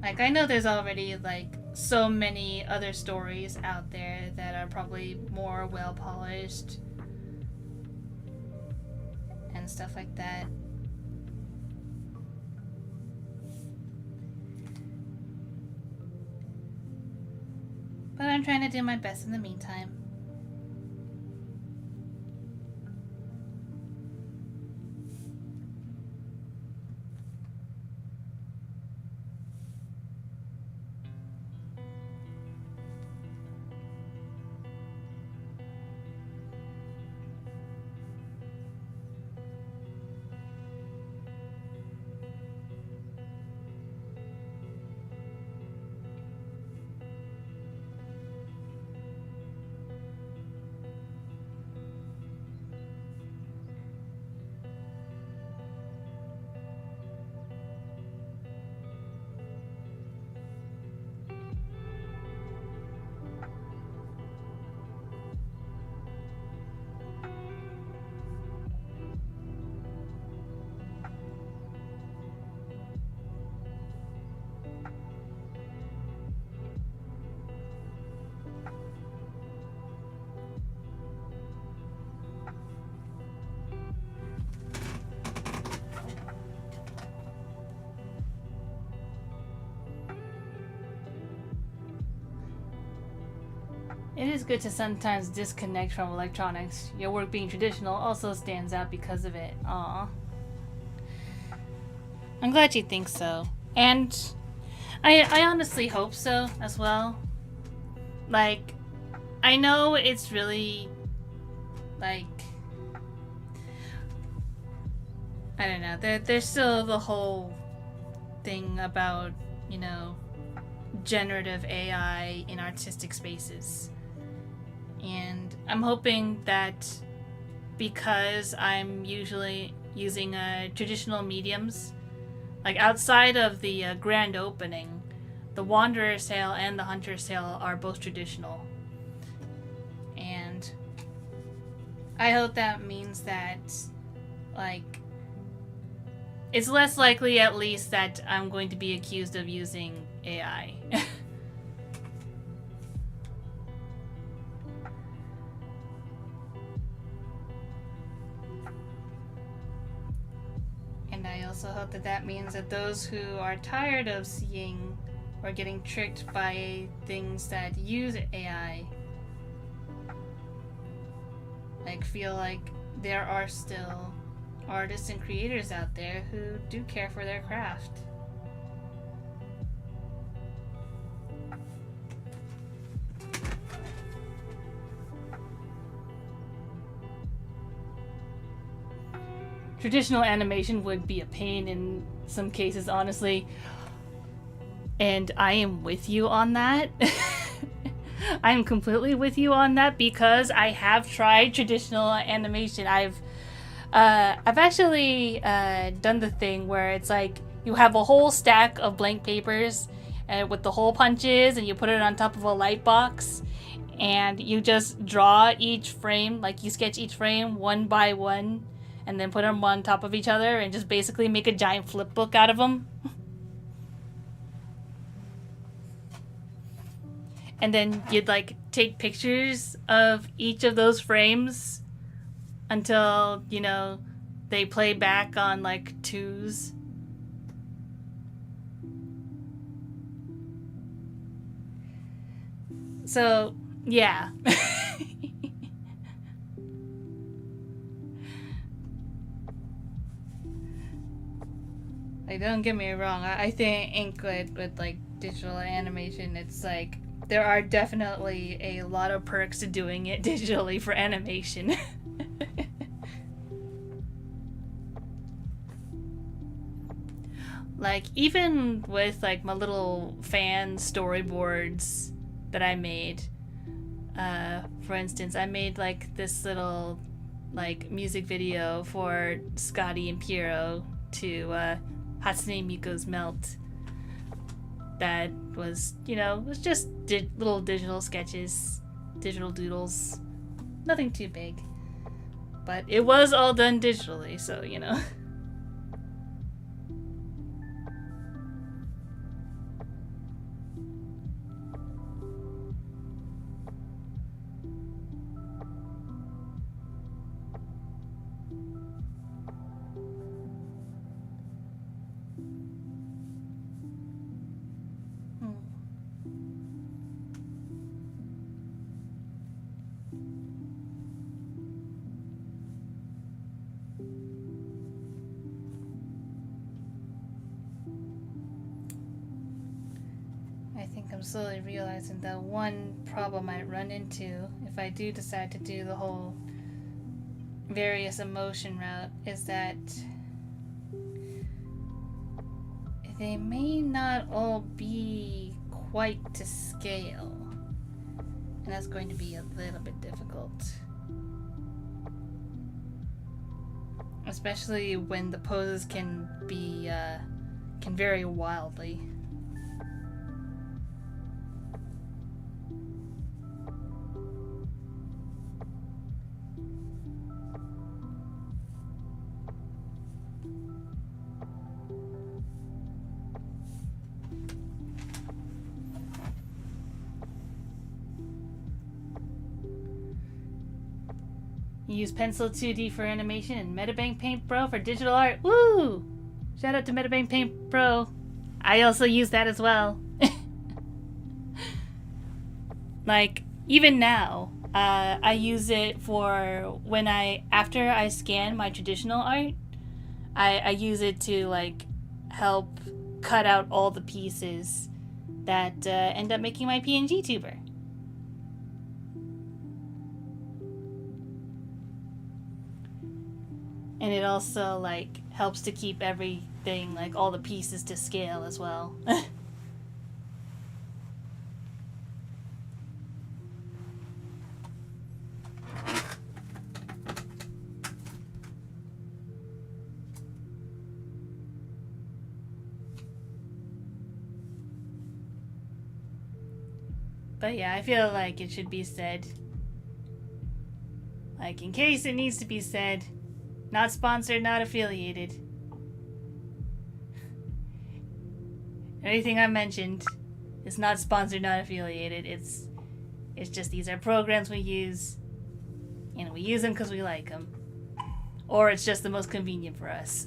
Like, I know there's already, like, so many other stories out there that are probably more well-polished and stuff like that. But I'm trying to do my best in the meantime. It is good to sometimes disconnect from electronics. Your work being traditional also stands out because of it. Aw. I'm glad you think so. And I honestly hope so as well. Like, I know it's really, like, I don't know. There's still the whole thing about, you know, generative AI in artistic spaces. And I'm hoping that because I'm usually using traditional mediums, like outside of the grand opening, the Wanderer's Tale and the Hunter's Tale are both traditional. And I hope that means that, like, it's less likely at least that I'm going to be accused of using AI. And I also hope that that means that those who are tired of seeing or getting tricked by things that use AI, like, feel like there are still artists and creators out there who do care for their craft. Traditional animation would be a pain in some cases, honestly. And I am with you on that. I am completely with you on that because I have tried traditional animation. I've actually done the thing where it's like you have a whole stack of blank papers with the hole punches, and you put it on top of a light box, and you just draw each frame, like you sketch each frame one by one, and then put them on top of each other, and just basically make a giant flip book out of them. And then you'd like take pictures of each of those frames until, you know, they play back on like twos. So, yeah. Like, don't get me wrong. I think with like digital animation, it's like there are definitely a lot of perks to doing it digitally for animation. Like, even with like my little fan storyboards that I made, for instance, I made like this little like music video for Scotty and Piero to Hatsune Miiku's Melt. That was, you know, was just little digital sketches, digital doodles, nothing too big, but it was all done digitally, so, you know. I'm slowly realizing that one problem I run into if I do decide to do the whole various emotion route is that they may not all be quite to scale, and that's going to be a little bit difficult, especially when the poses can vary wildly. Use Pencil 2D for animation and Metabank Paint Pro for digital art. Woo! Shout out to Metabank Paint Pro. I also use that as well. Like, even now, I use it for when after I scan my traditional art, I use it to like help cut out all the pieces that end up making my PNG tuber. And it also like helps to keep everything, like all the pieces, to scale as well. But yeah, I feel like it should be said. Like, in case it needs to be said, not sponsored, not affiliated. Anything I mentioned is not sponsored, not affiliated. It's just these are programs we use, and we use them because we like them. Or it's just the most convenient for us.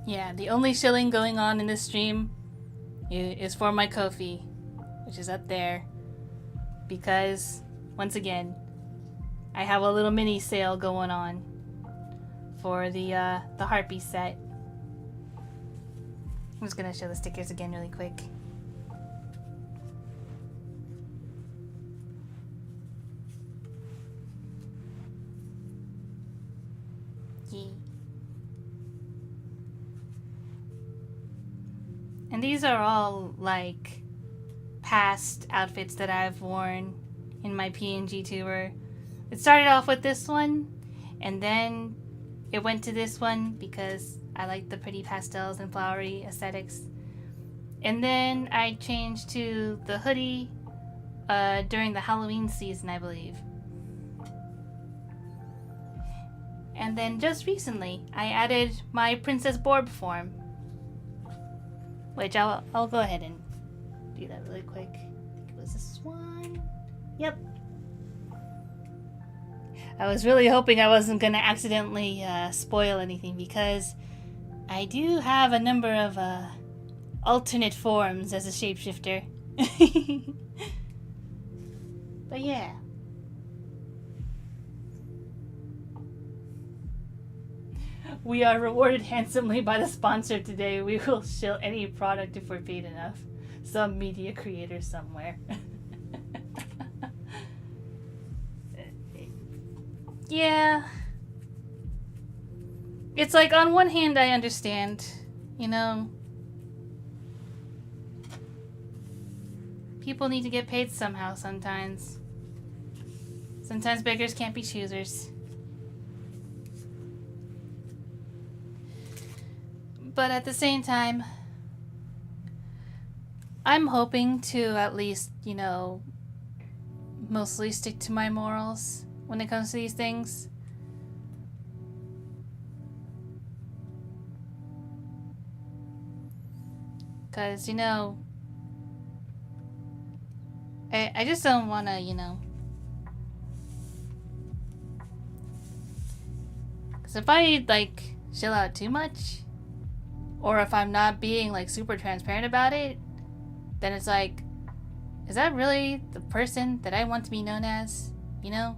Yeah, the only shilling going on in this stream is for my Ko-fi, which is up there. Because, once again, I have a little mini sale going on for the Harpy set. I'm just gonna show the stickers again really quick. Yeah. And these are all, like, past outfits that I've worn in my PNG tour. It started off with this one, and then it went to this one because I like the pretty pastels and flowery aesthetics. And then I changed to the hoodie during the Halloween season, I believe. And then just recently, I added my Princess Borb form. Which I'll go ahead and do that really quick. I think it was this one. Yep. I was really hoping I wasn't going to accidentally spoil anything, because I do have a number of alternate forms as a shapeshifter. But yeah. We are rewarded handsomely by the sponsor today. We will shill any product if we're paid enough. Some media creator somewhere. Yeah. It's like, on one hand, I understand, you know. People need to get paid somehow sometimes. Sometimes beggars can't be choosers. But at the same time, I'm hoping to at least, you know, mostly stick to my morals when it comes to these things. Because, you know, I just don't want to, you know. Because if I, like, chill out too much, or if I'm not being, like, super transparent about it, then it's like, is that really the person that I want to be known as? You know?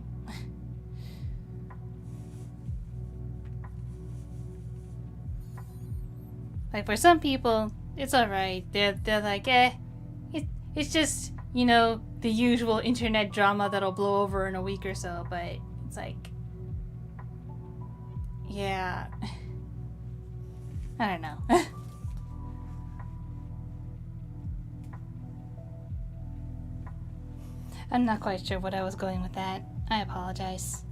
Like, for some people, it's alright. They're like, it's just, you know, the usual internet drama that'll blow over in a week or so. But it's like, yeah. I don't know. I'm not quite sure what I was going with that. I apologize.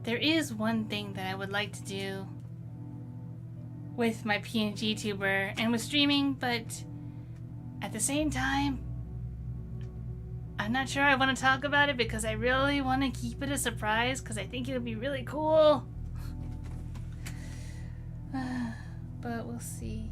There is one thing that I would like to do with my PNG tuber and with streaming, but at the same time, I'm not sure I want to talk about it because I really want to keep it a surprise because I think it would be really cool. But we'll see.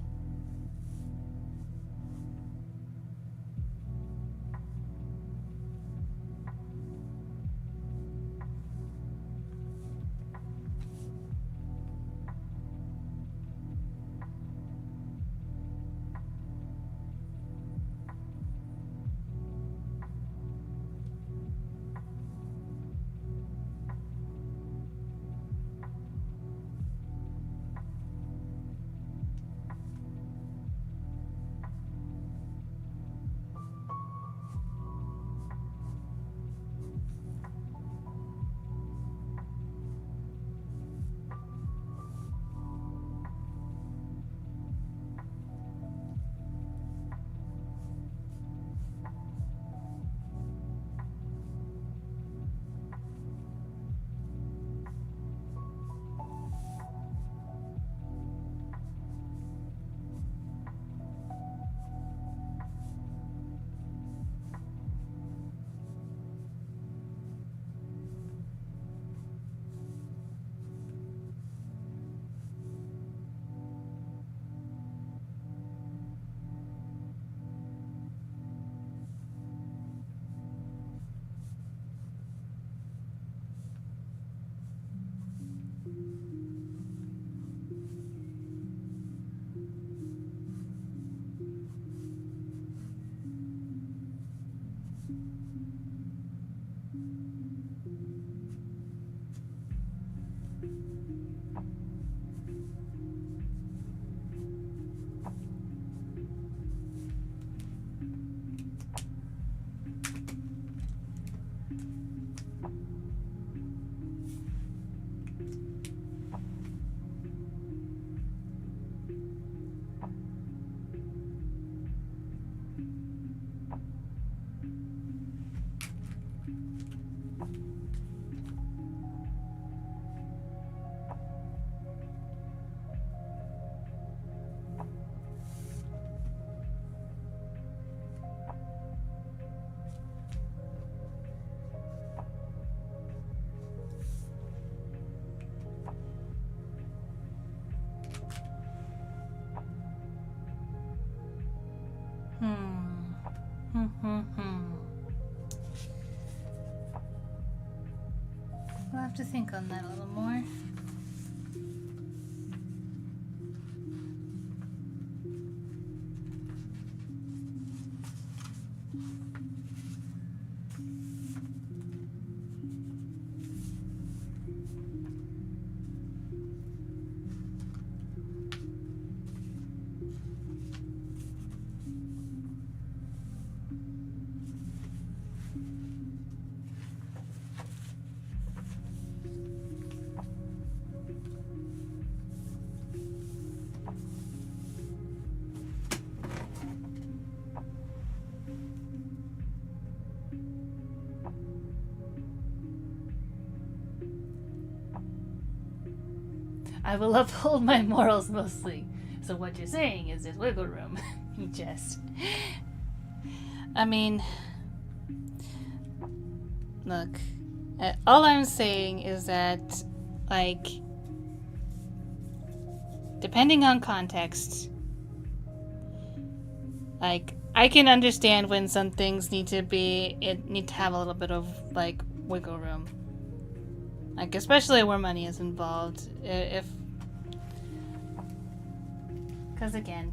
We'll have to think on that a little more. I will uphold my morals mostly. So what you're saying is there's wiggle room. You jest. I mean, look, all I'm saying is that, like, depending on context, like, I can understand when some things need to have a little bit of, like, wiggle room. Like, especially where money is involved. Because again,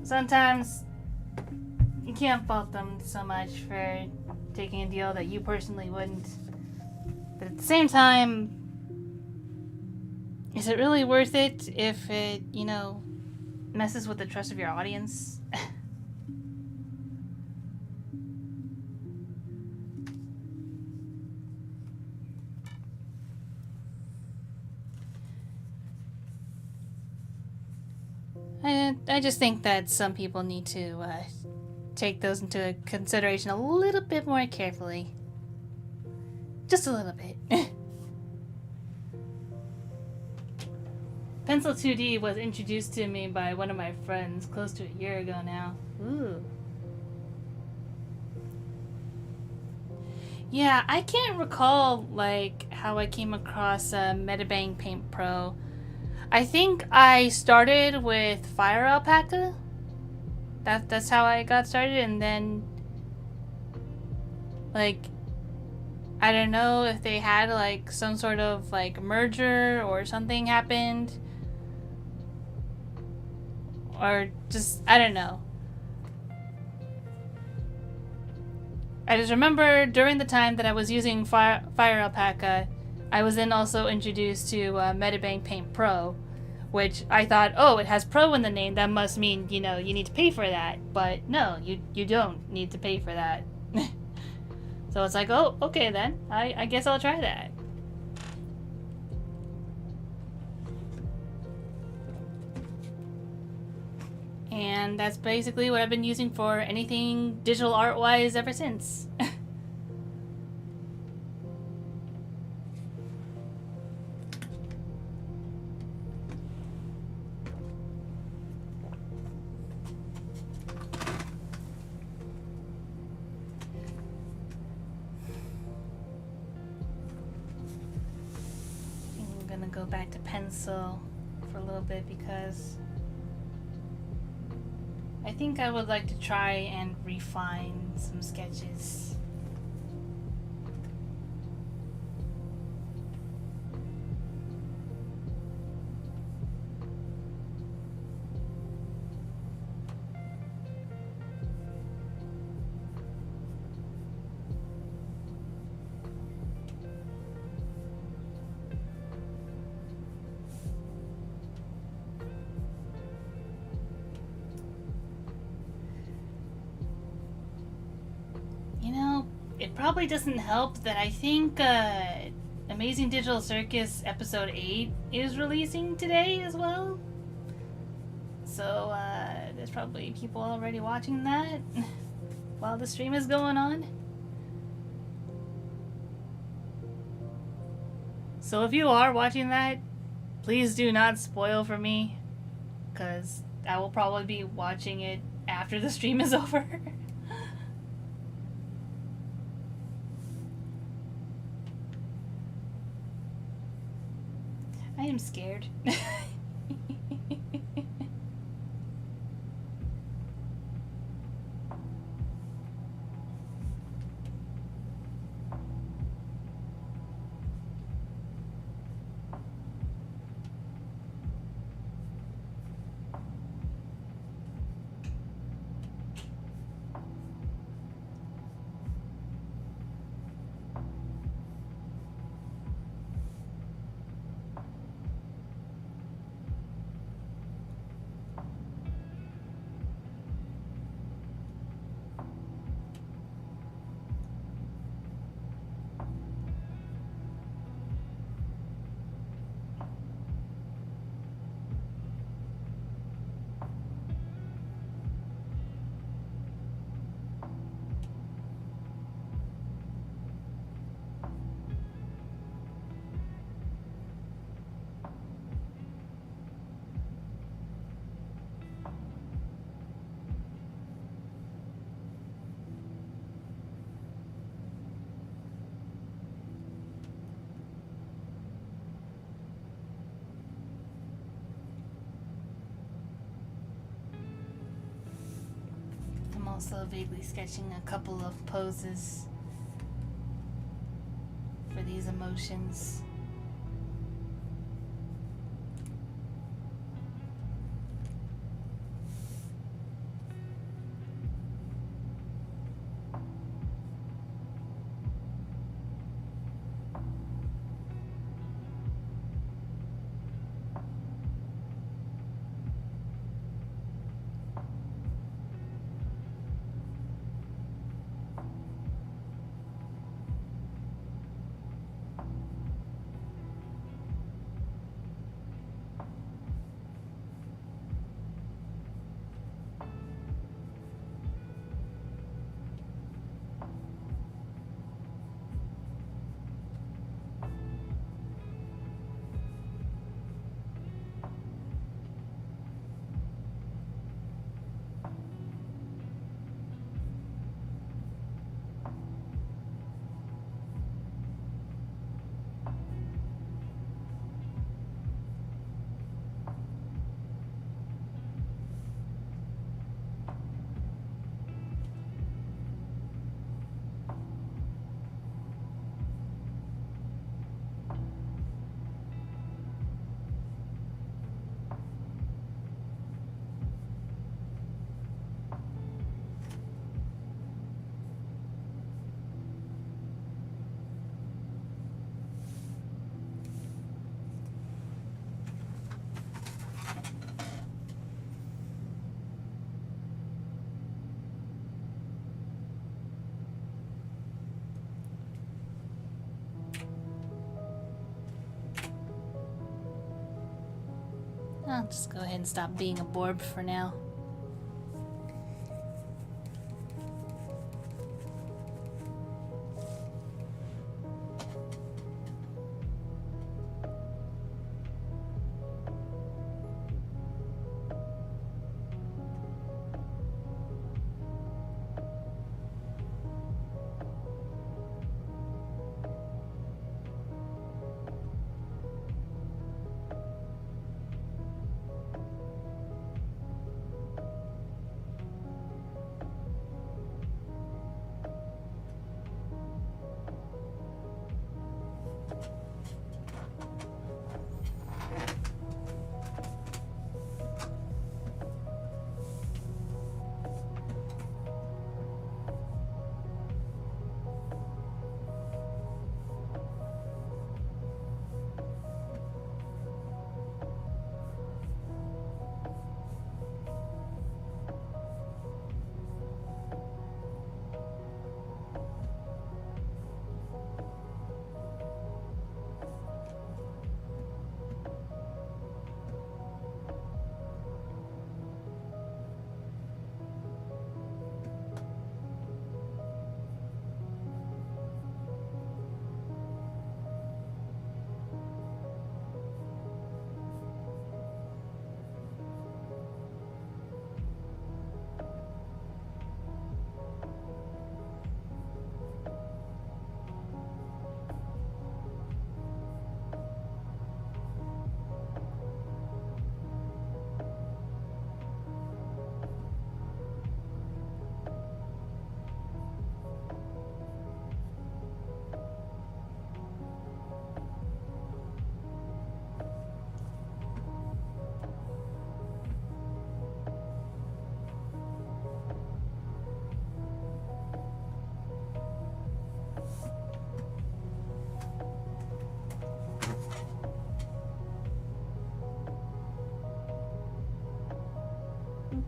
sometimes you can't fault them so much for taking a deal that you personally wouldn't. But at the same time, is it really worth it if it, messes with the trust of your audience? I just think that some people need to take those into consideration a little bit more carefully. Just a little bit. Pencil 2D was introduced to me by one of my friends close to a year ago now. Ooh. Yeah, I can't recall like how I came across Metabang Paint Pro. I think I started with Fire Alpaca. That's how I got started, and then like I don't know if they had like some sort of like merger or something happened, or just I don't know. I just remember during the time that I was using Fire Alpaca, I was then also introduced to Metabang Paint Pro, which I thought, oh, it has Pro in the name. That must mean you know you need to pay for that. But no, you don't need to pay for that. So it's like, oh, okay then. I guess I'll try that. And that's basically what I've been using for anything digital art wise ever since. I'm gonna go back to pencil for a little bit because I think I would like to try and refine some sketches. You know, it probably doesn't help that I think Amazing Digital Circus episode 8 is releasing today as well. So there's probably people already watching that while the stream is going on. So if you are watching that, please do not spoil for me, because I will probably be watching it after the stream is over. I am scared. I'm also vaguely sketching a couple of poses for these emotions. I'll just go ahead and stop being a borb for now.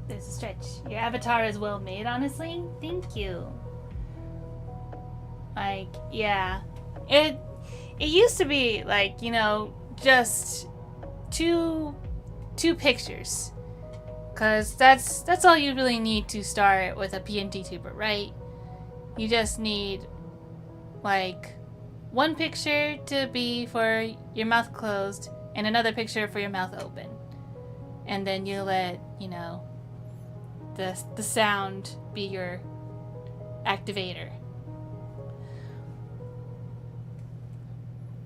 There's a stretch. Your avatar is well made, honestly. Thank you. Like, yeah. It used to be like, you know, just two pictures. Cause that's all you really need to start with a PNG tuber, right? You just need like one picture to be for your mouth closed and another picture for your mouth open. And then you let, you know, the sound be your activator.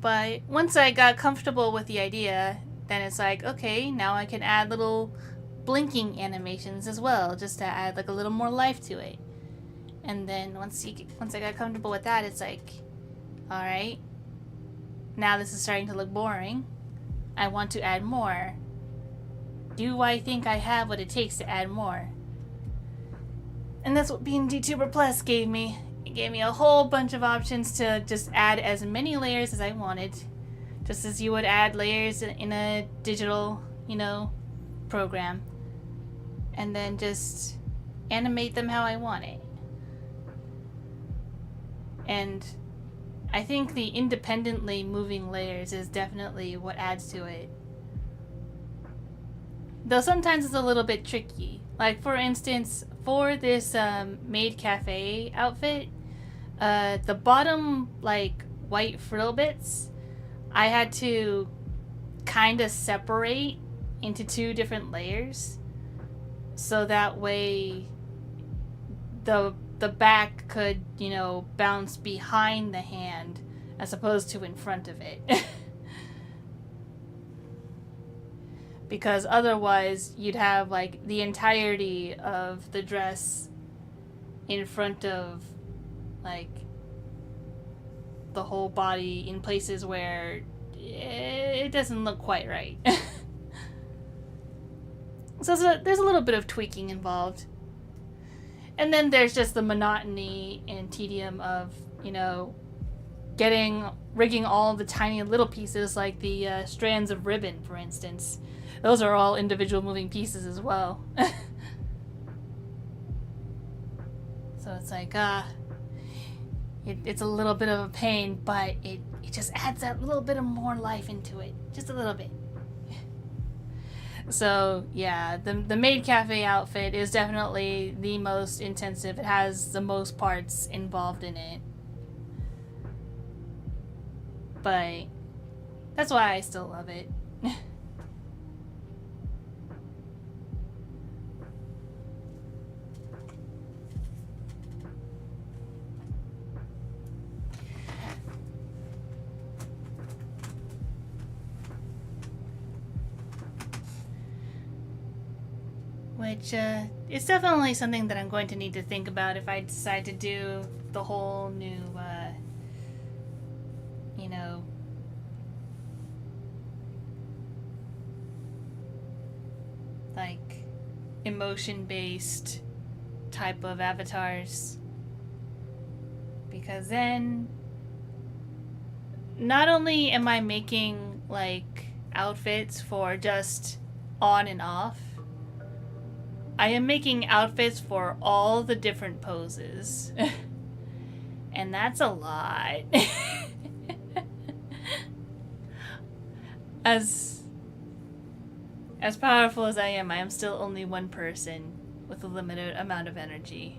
But once I got comfortable with the idea, then it's like, okay, now I can add little blinking animations as well, just to add like a little more life to it. And then once I got comfortable with that, it's like, all right, now this is starting to look boring. I want to add more. Do I think I have what it takes to add more? And that's what PNG Tuber Plus gave me. It gave me a whole bunch of options to just add as many layers as I wanted. Just as you would add layers in a digital, you know, program. And then just animate them how I want it. And I think the independently moving layers is definitely what adds to it. Though sometimes it's a little bit tricky. Like, for instance, for this Maid Cafe outfit, the bottom, like, white frill bits, I had to kind of separate into two different layers. So that way the back could, you know, bounce behind the hand as opposed to in front of it. Because otherwise you'd have like the entirety of the dress in front of like the whole body in places where it doesn't look quite right. So there's a little bit of tweaking involved. And then there's just the monotony and tedium of, you know, rigging all the tiny little pieces, like the strands of ribbon, for instance. Those are all individual moving pieces as well. So it's like, it's a little bit of a pain, but it just adds that little bit of more life into it. Just a little bit. So yeah, the maid cafe outfit is definitely the most intensive. It has the most parts involved in it. But that's why I still love it. Which is definitely something that I'm going to need to think about if I decide to do the whole new, you know, like emotion based type of avatars. Because then, not only am I making like outfits for just on and off, I am making outfits for all the different poses. And that's a lot. as as powerful as I am still only one person with a limited amount of energy.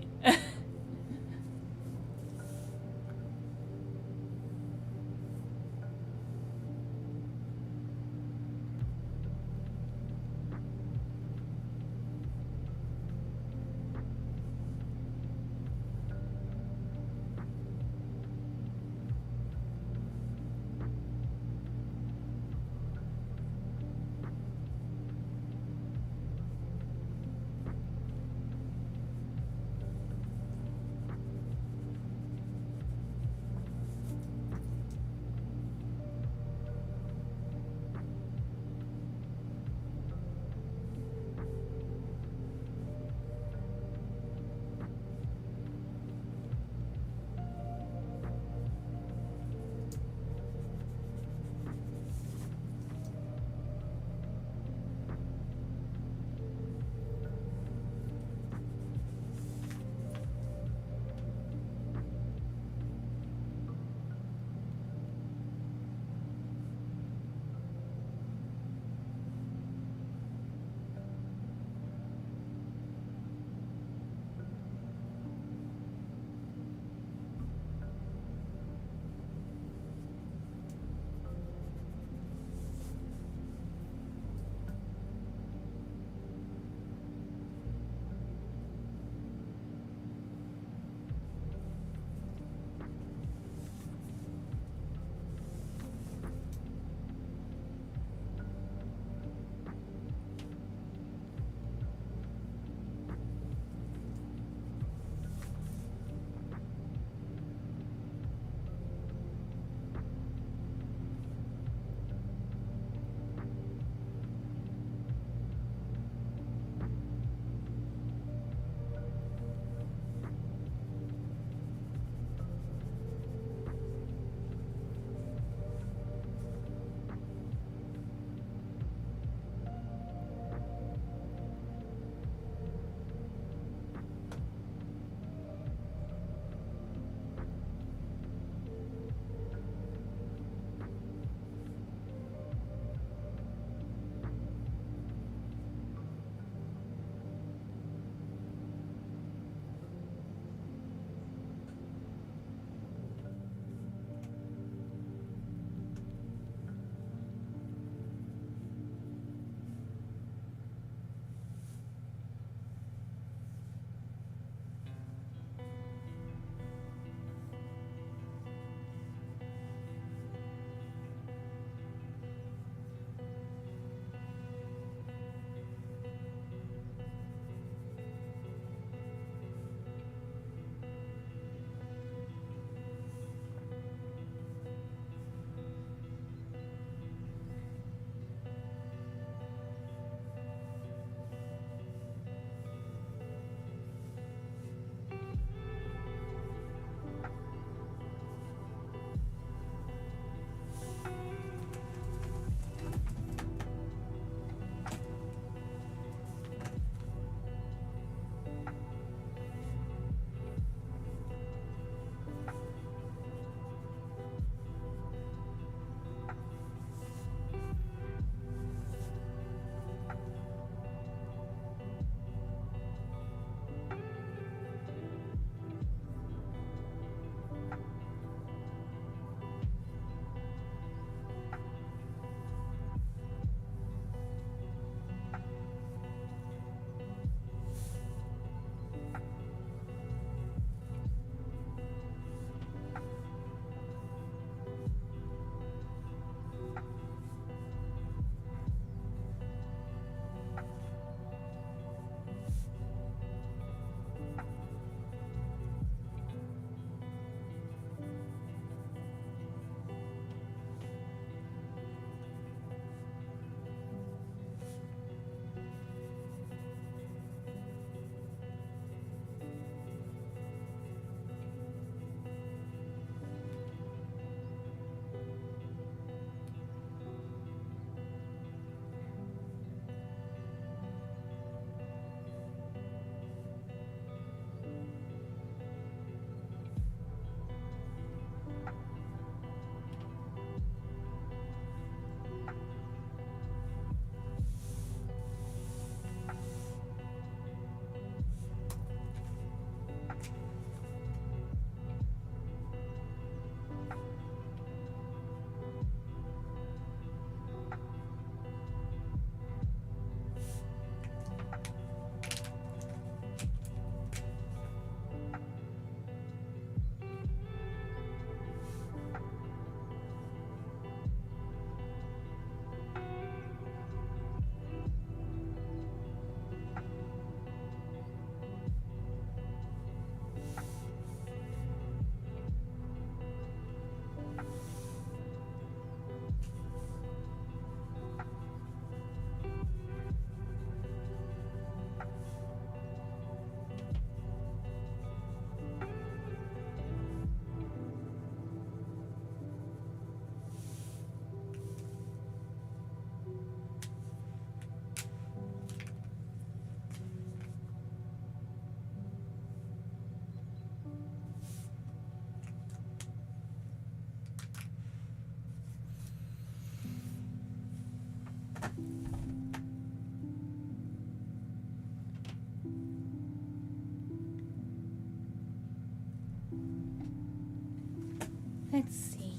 Let's see.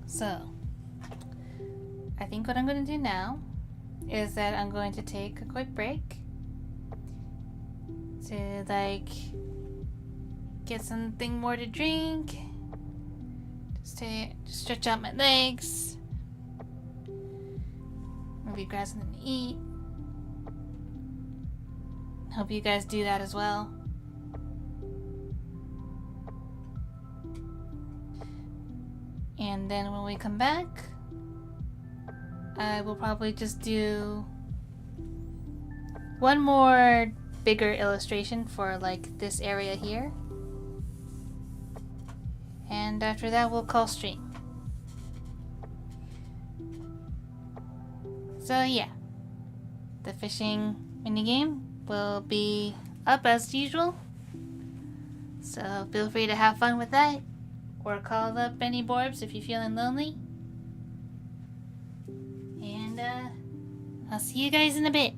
So, I think what I'm going to do now is that I'm going to take a quick break to like get something more to drink, just to stretch out my legs, maybe grab something to eat. Hope you guys do that as well. And then when we come back, I will probably just do one more bigger illustration for like this area here. And after that, we'll call stream. So yeah, the fishing minigame will be up as usual. So feel free to have fun with that, or call up any borbs if you're feeling lonely. And I'll see you guys in a bit.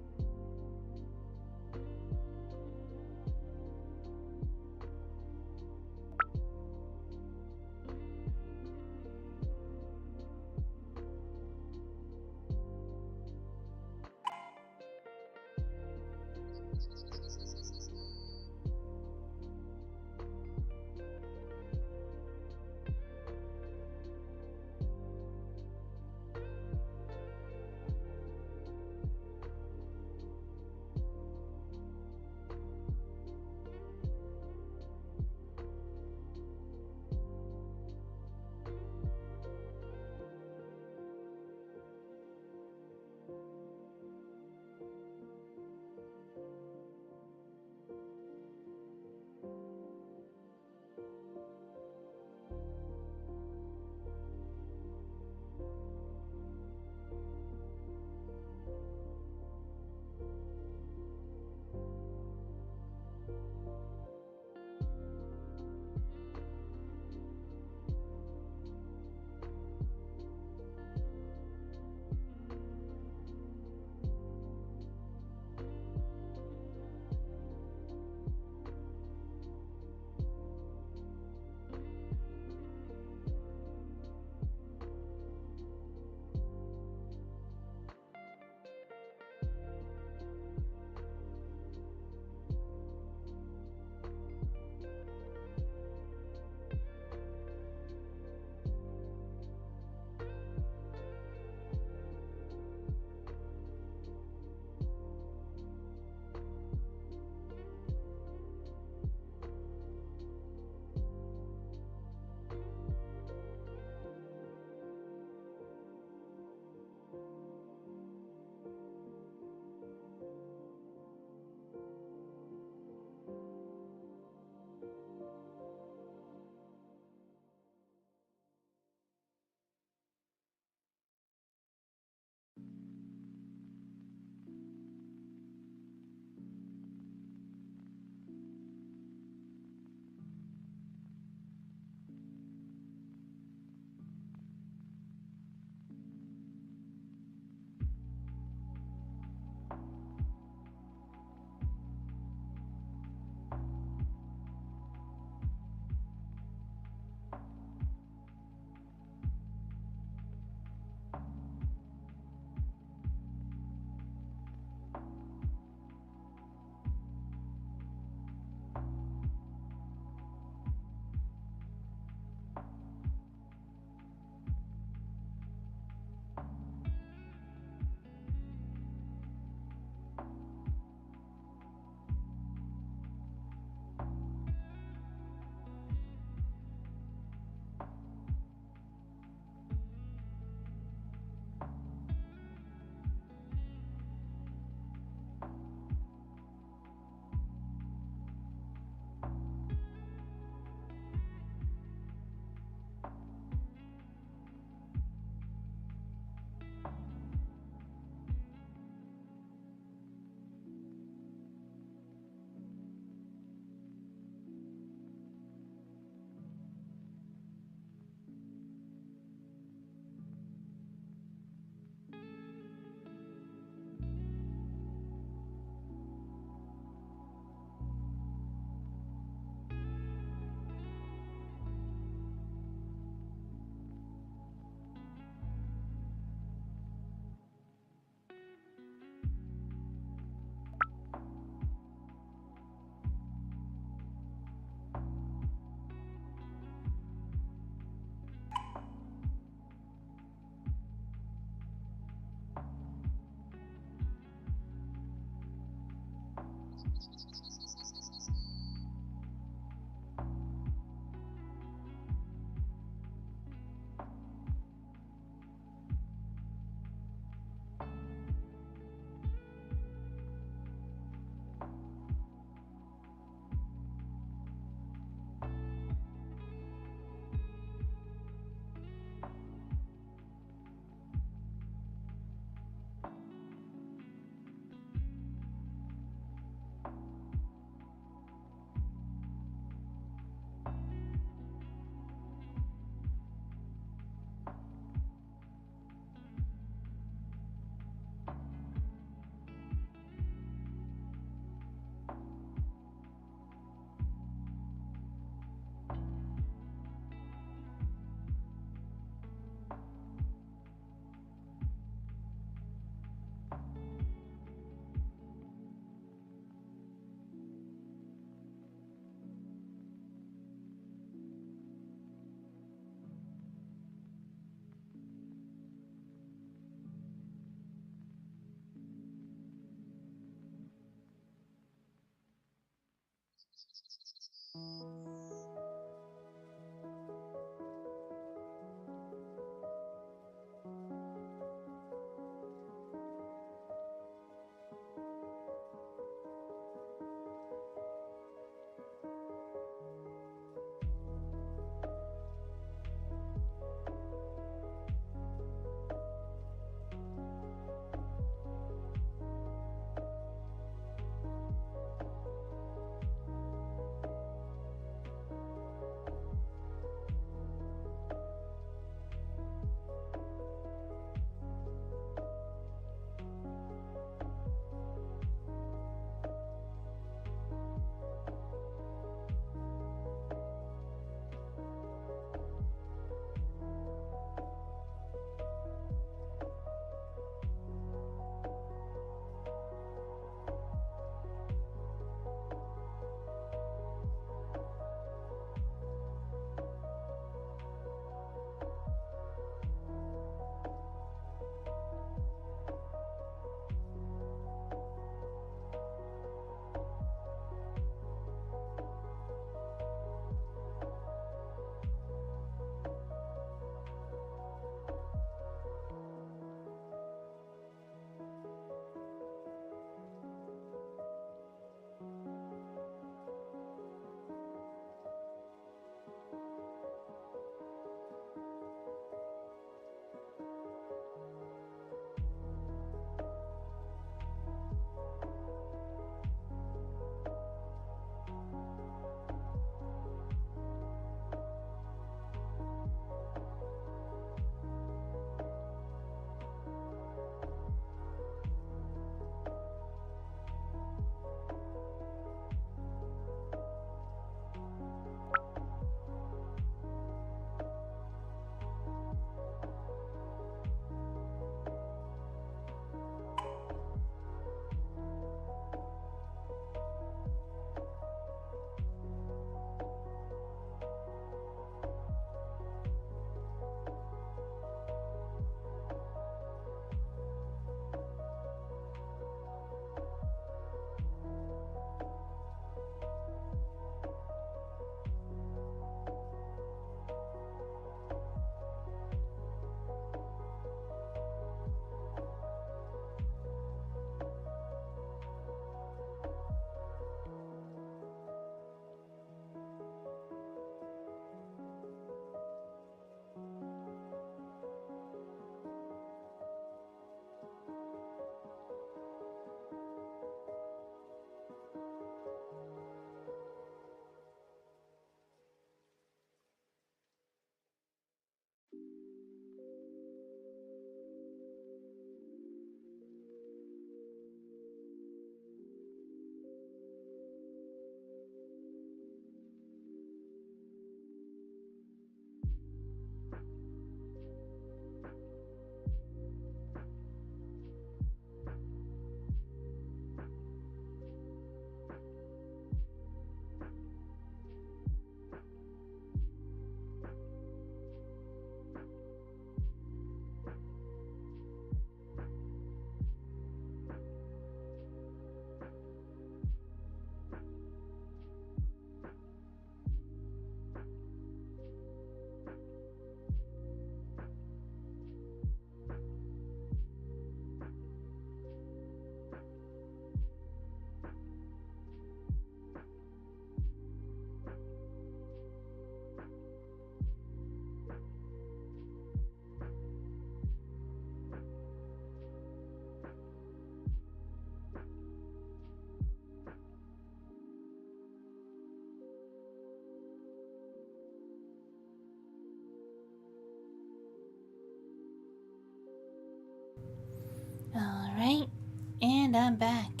I'm back.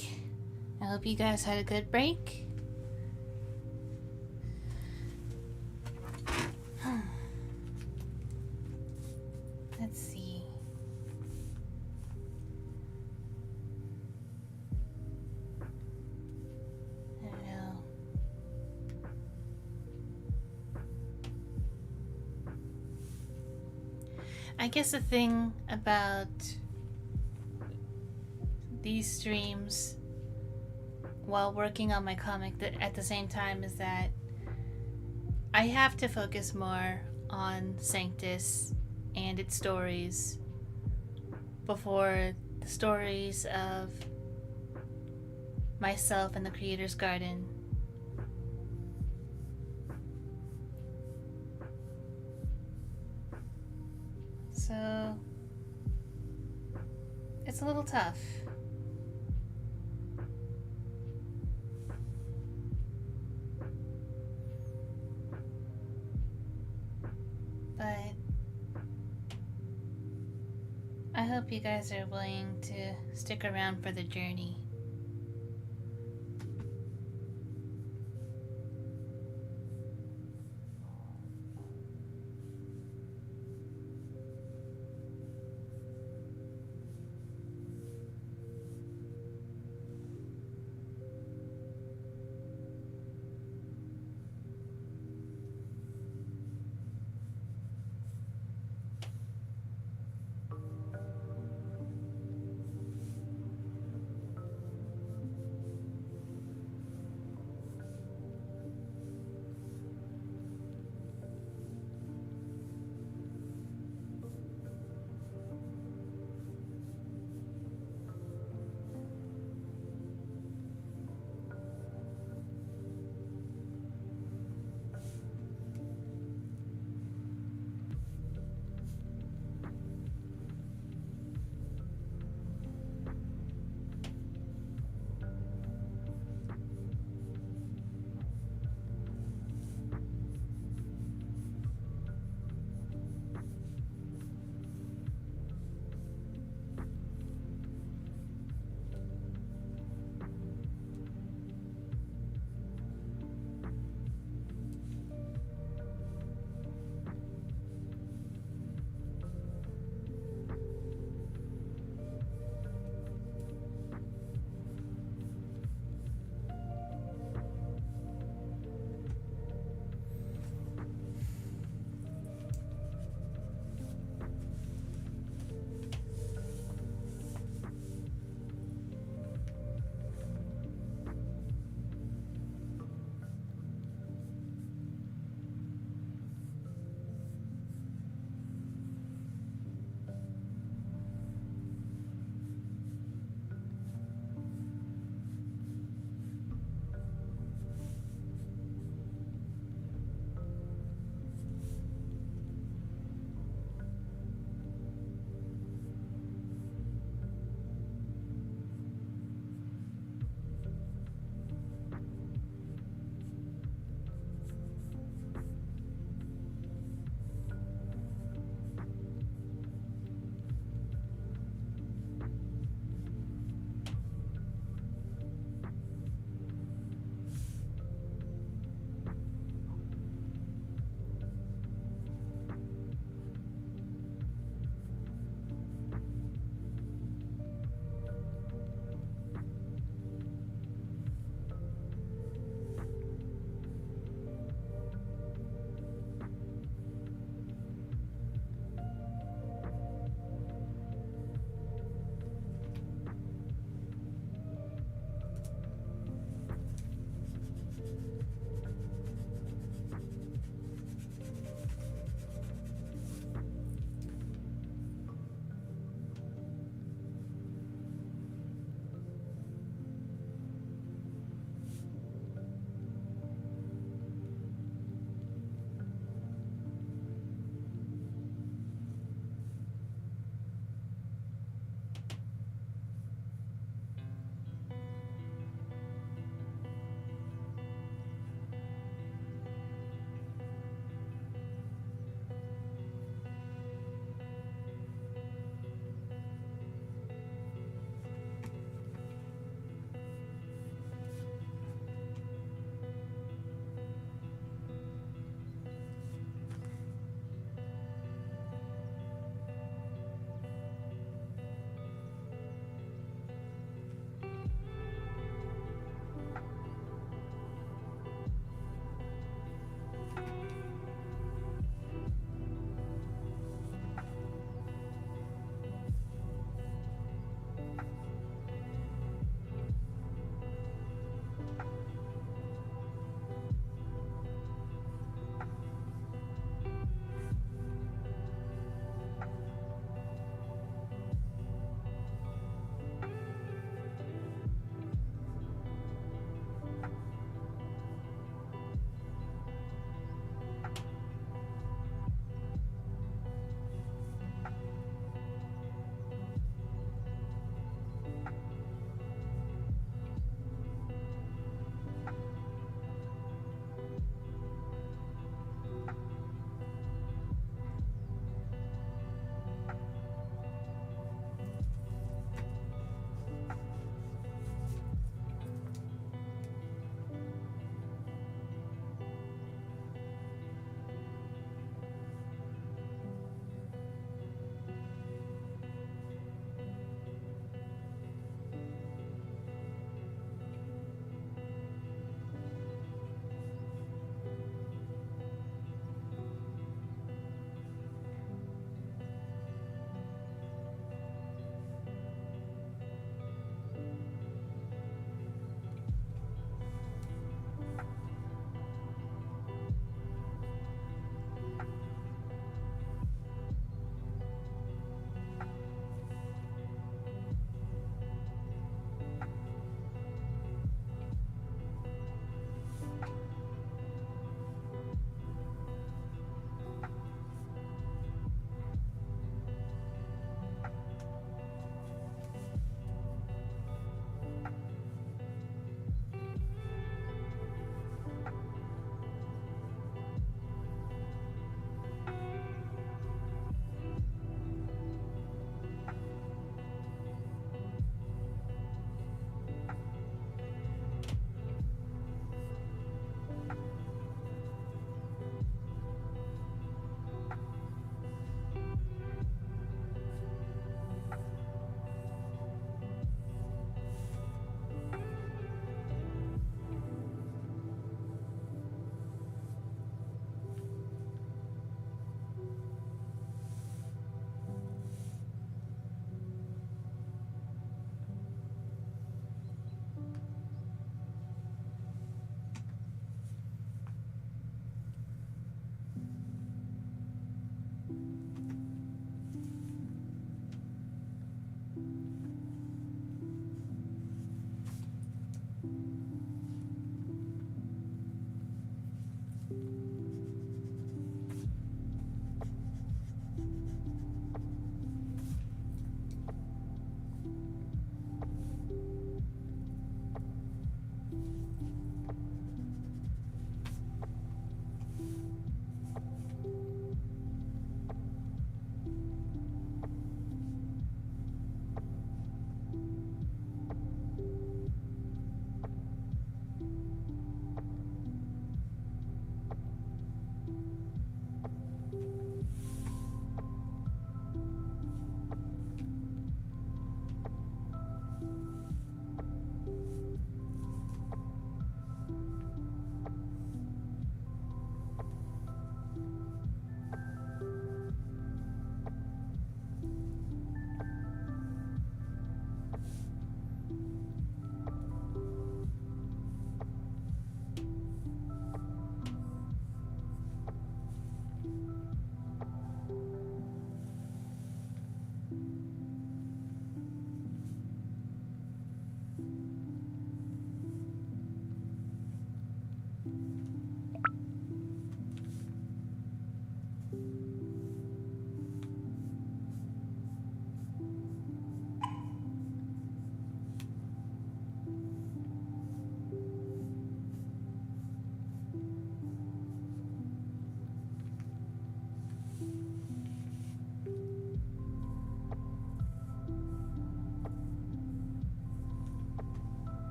I hope you guys had a good break. Let's see. I don't know. I guess the thing about these streams while working on my comic at the same time is that I have to focus more on Sanctus and its stories before the stories of myself and the Creator's Garden. So it's a little tough. But I hope you guys are willing to stick around for the journey.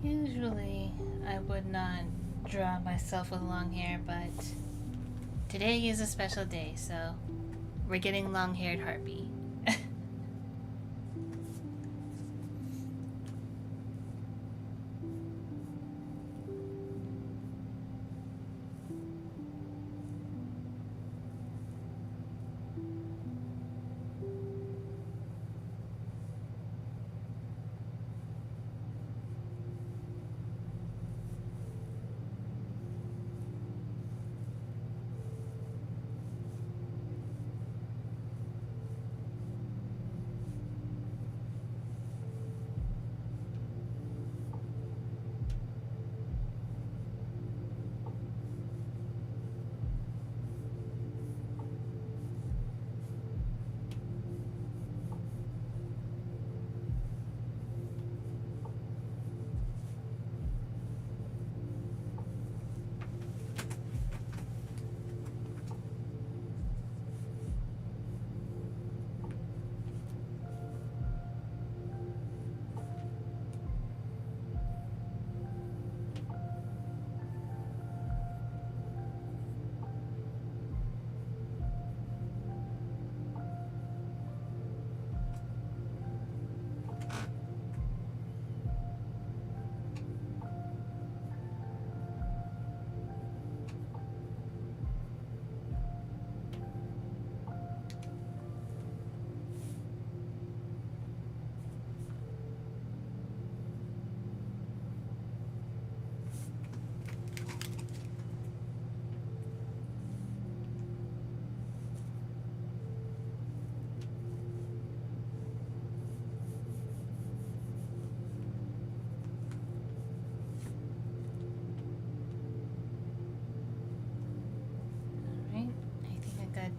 Usually, I would not draw myself with long hair, but today is a special day, so we're getting long-haired Harpy.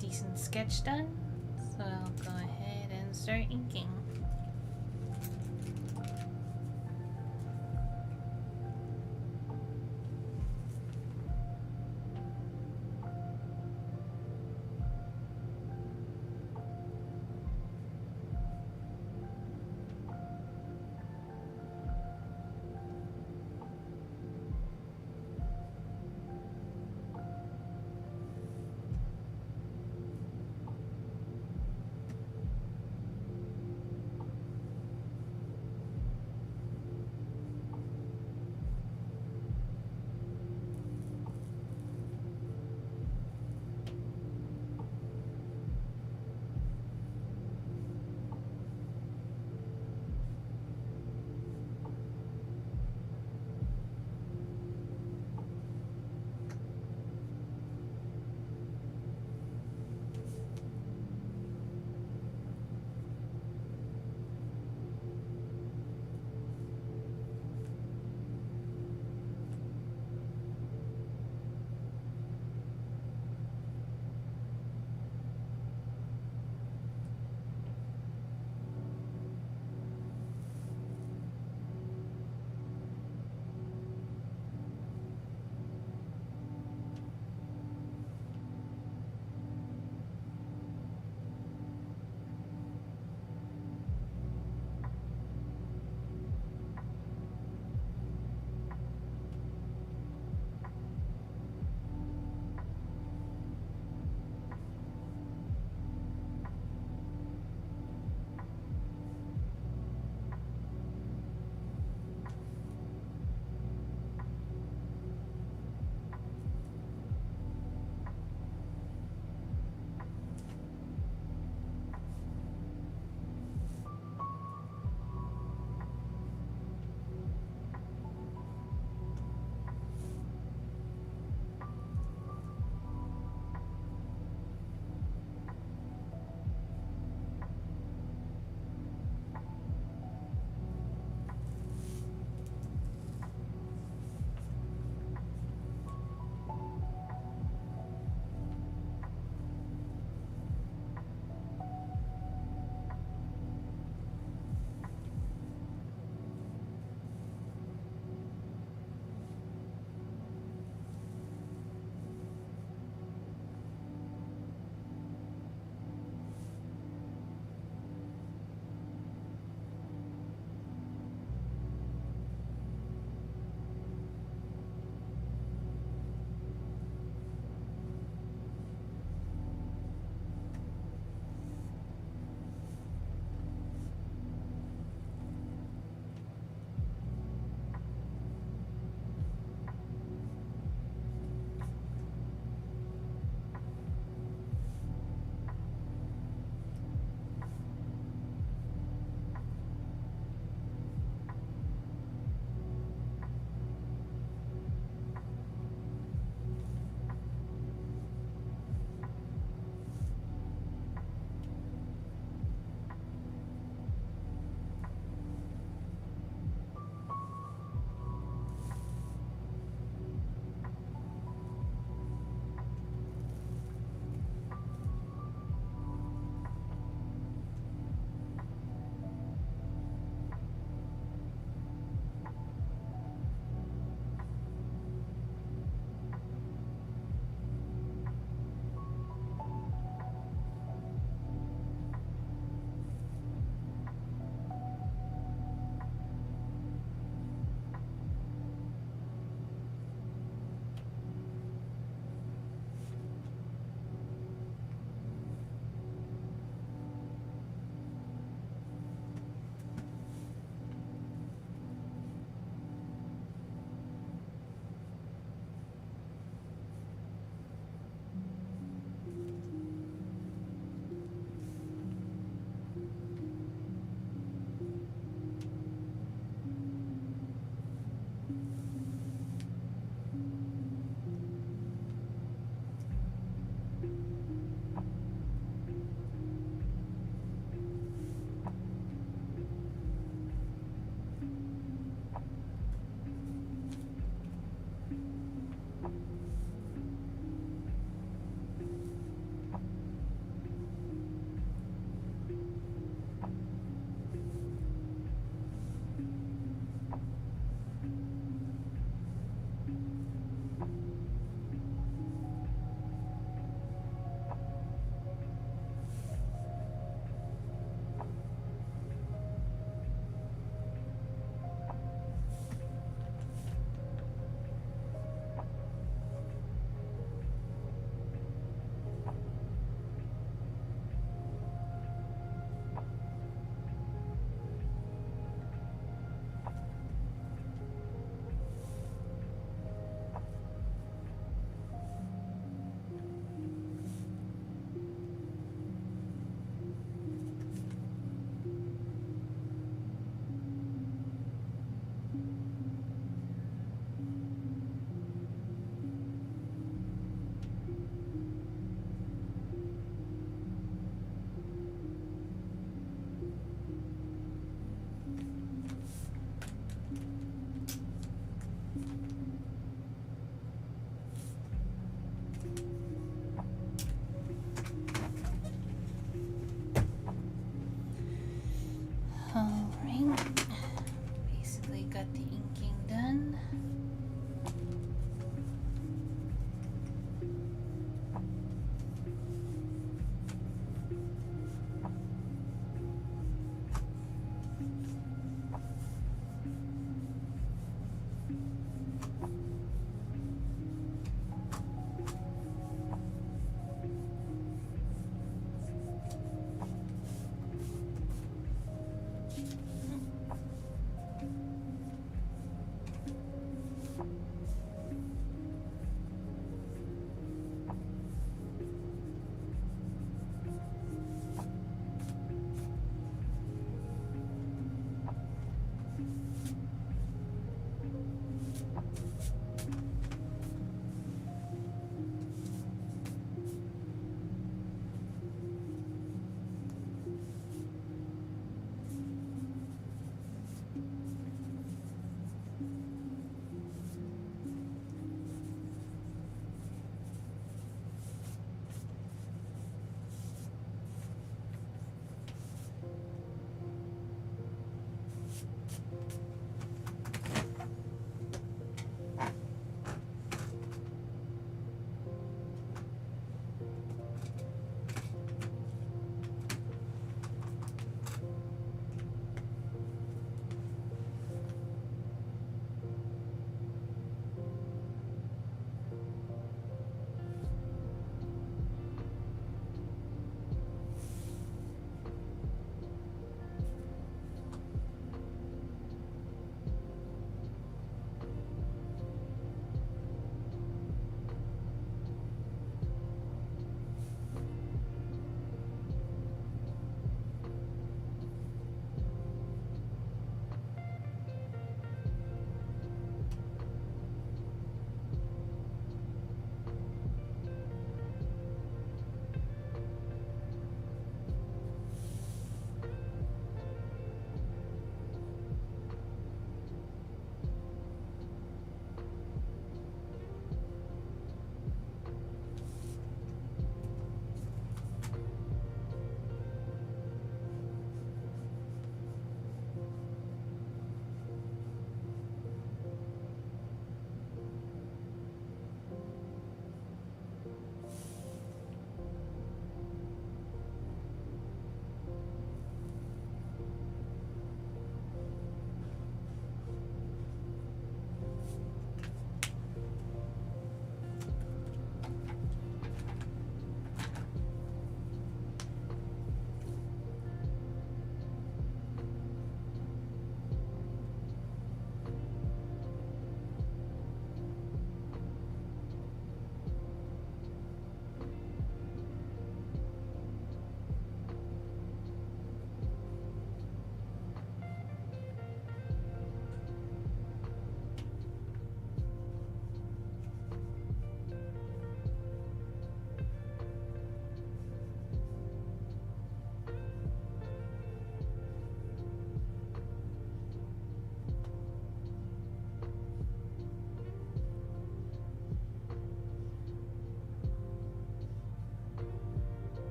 Decent sketch done, so I'll go ahead and start inking.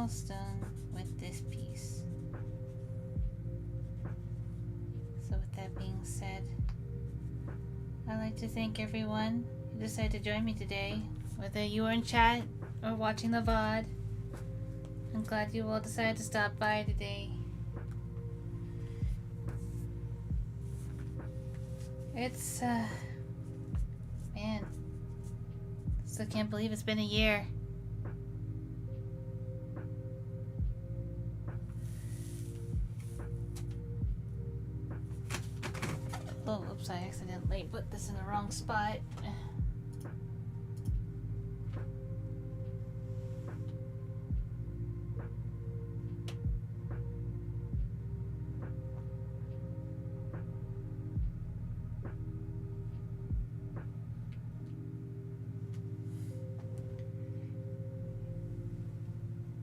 almost done with this piece. So with that being said, I'd like to thank everyone who decided to join me today, whether you were in chat or watching the VOD. I'm glad you all decided to stop by today. It's, man, still can't believe it's been a year. Oh, oops, I accidentally put this in the wrong spot.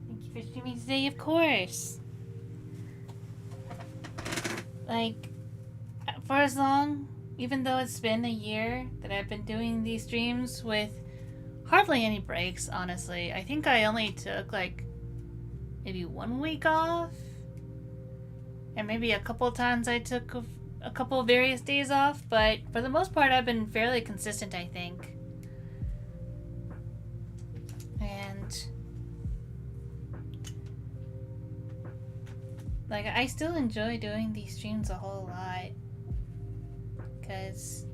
Thank you for streaming today, of course. Like, for as long, even though it's been a year that I've been doing these streams with hardly any breaks, honestly. I think I only took like maybe 1 week off. And maybe a couple times I took a couple various days off, but for the most part I've been fairly consistent, I think. And like, I still enjoy doing these streams a whole lot, because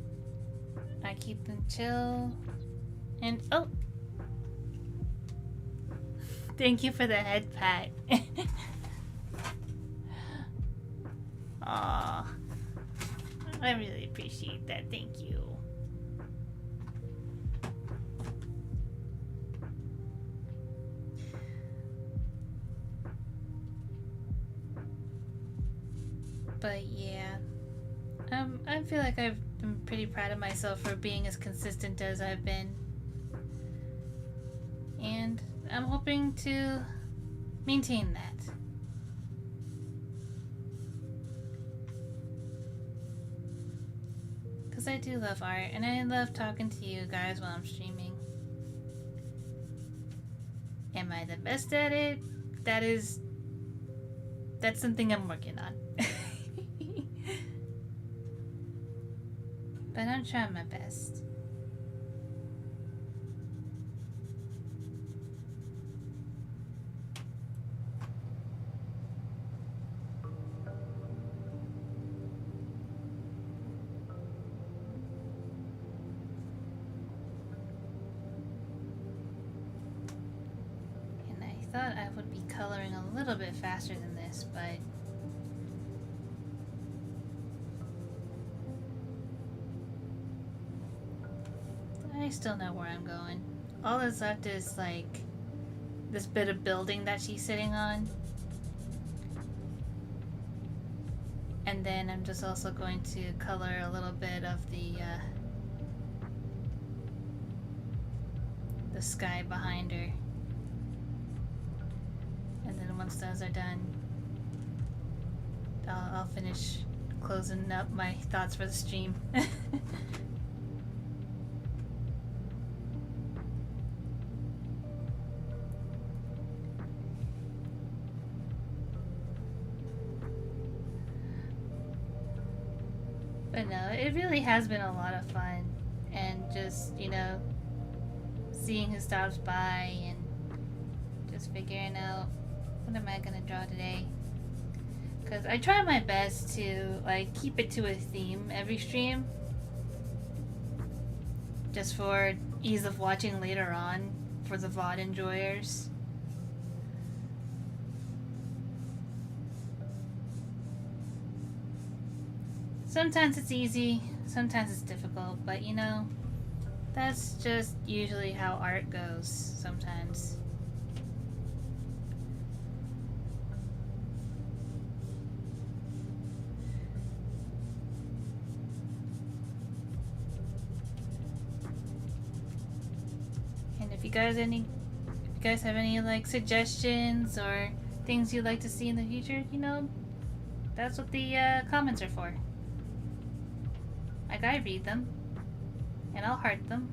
I keep them chill. And oh, thank you for the head pat. Aw, I really appreciate that. Thank you. But yeah, I feel like I've been pretty proud of myself for being as consistent as I've been. And I'm hoping to maintain that. Because I do love art, and I love talking to you guys while I'm streaming. Am I the best at it? That's something I'm working on. But I'm trying my best. And I thought I would be coloring a little bit faster than this, but I still know where I'm going. All that's left is like this bit of building that she's sitting on. And then I'm just also going to color a little bit of the sky behind her. And then once those are done, I'll finish closing up my thoughts for the stream. But no, it really has been a lot of fun. And just, you know, seeing who stops by and just figuring out what am I gonna draw today. Because I try my best to, like, keep it to a theme every stream. Just for ease of watching later on for the VOD enjoyers. Sometimes it's easy, sometimes it's difficult, but you know, that's just usually how art goes sometimes. And if you guys have any like suggestions or things you'd like to see in the future, you know, that's what the comments are for. Like, I read them, and I'll heart them.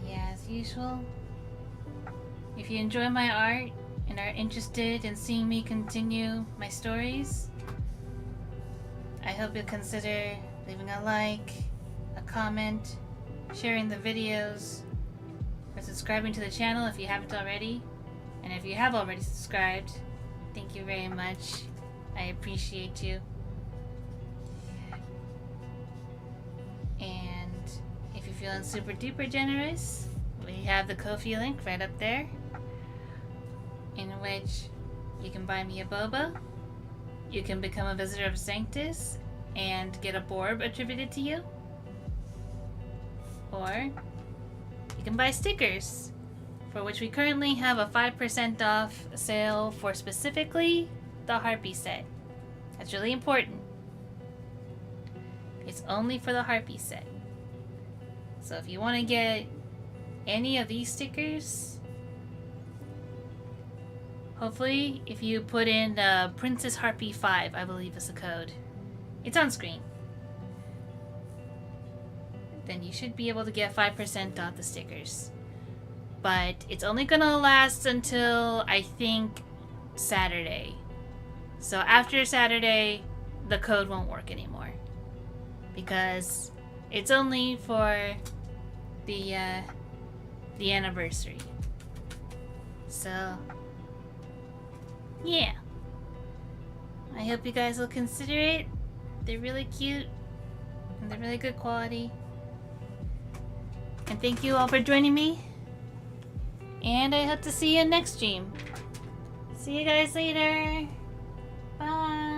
yeah, as usual, if you enjoy my art and are interested in seeing me continue my stories, I hope you'll consider leaving a like, a comment, sharing the videos, or subscribing to the channel if you haven't already. And if you have already subscribed, thank you very much. I appreciate you. And if you're feeling super duper generous, we have the Ko-fi link right up there, in which you can buy me a boba, you can become a visitor of Sanctus and get a borb attributed to you, or you can buy stickers, for which we currently have a 5% off sale for specifically the Harpy set. That's really important. It's only for the Harpy set. So if you want to get any of these stickers, hopefully if you put in Princess Harpy 5, I believe is the code. It's on screen. Then you should be able to get 5% off the stickers. But it's only gonna last until, I think, Saturday. So after Saturday, the code won't work anymore. Because it's only for the anniversary. So, yeah. I hope you guys will consider it. They're really cute. And they're really good quality. And thank you all for joining me. And I hope to see you next stream. See you guys later. Bye.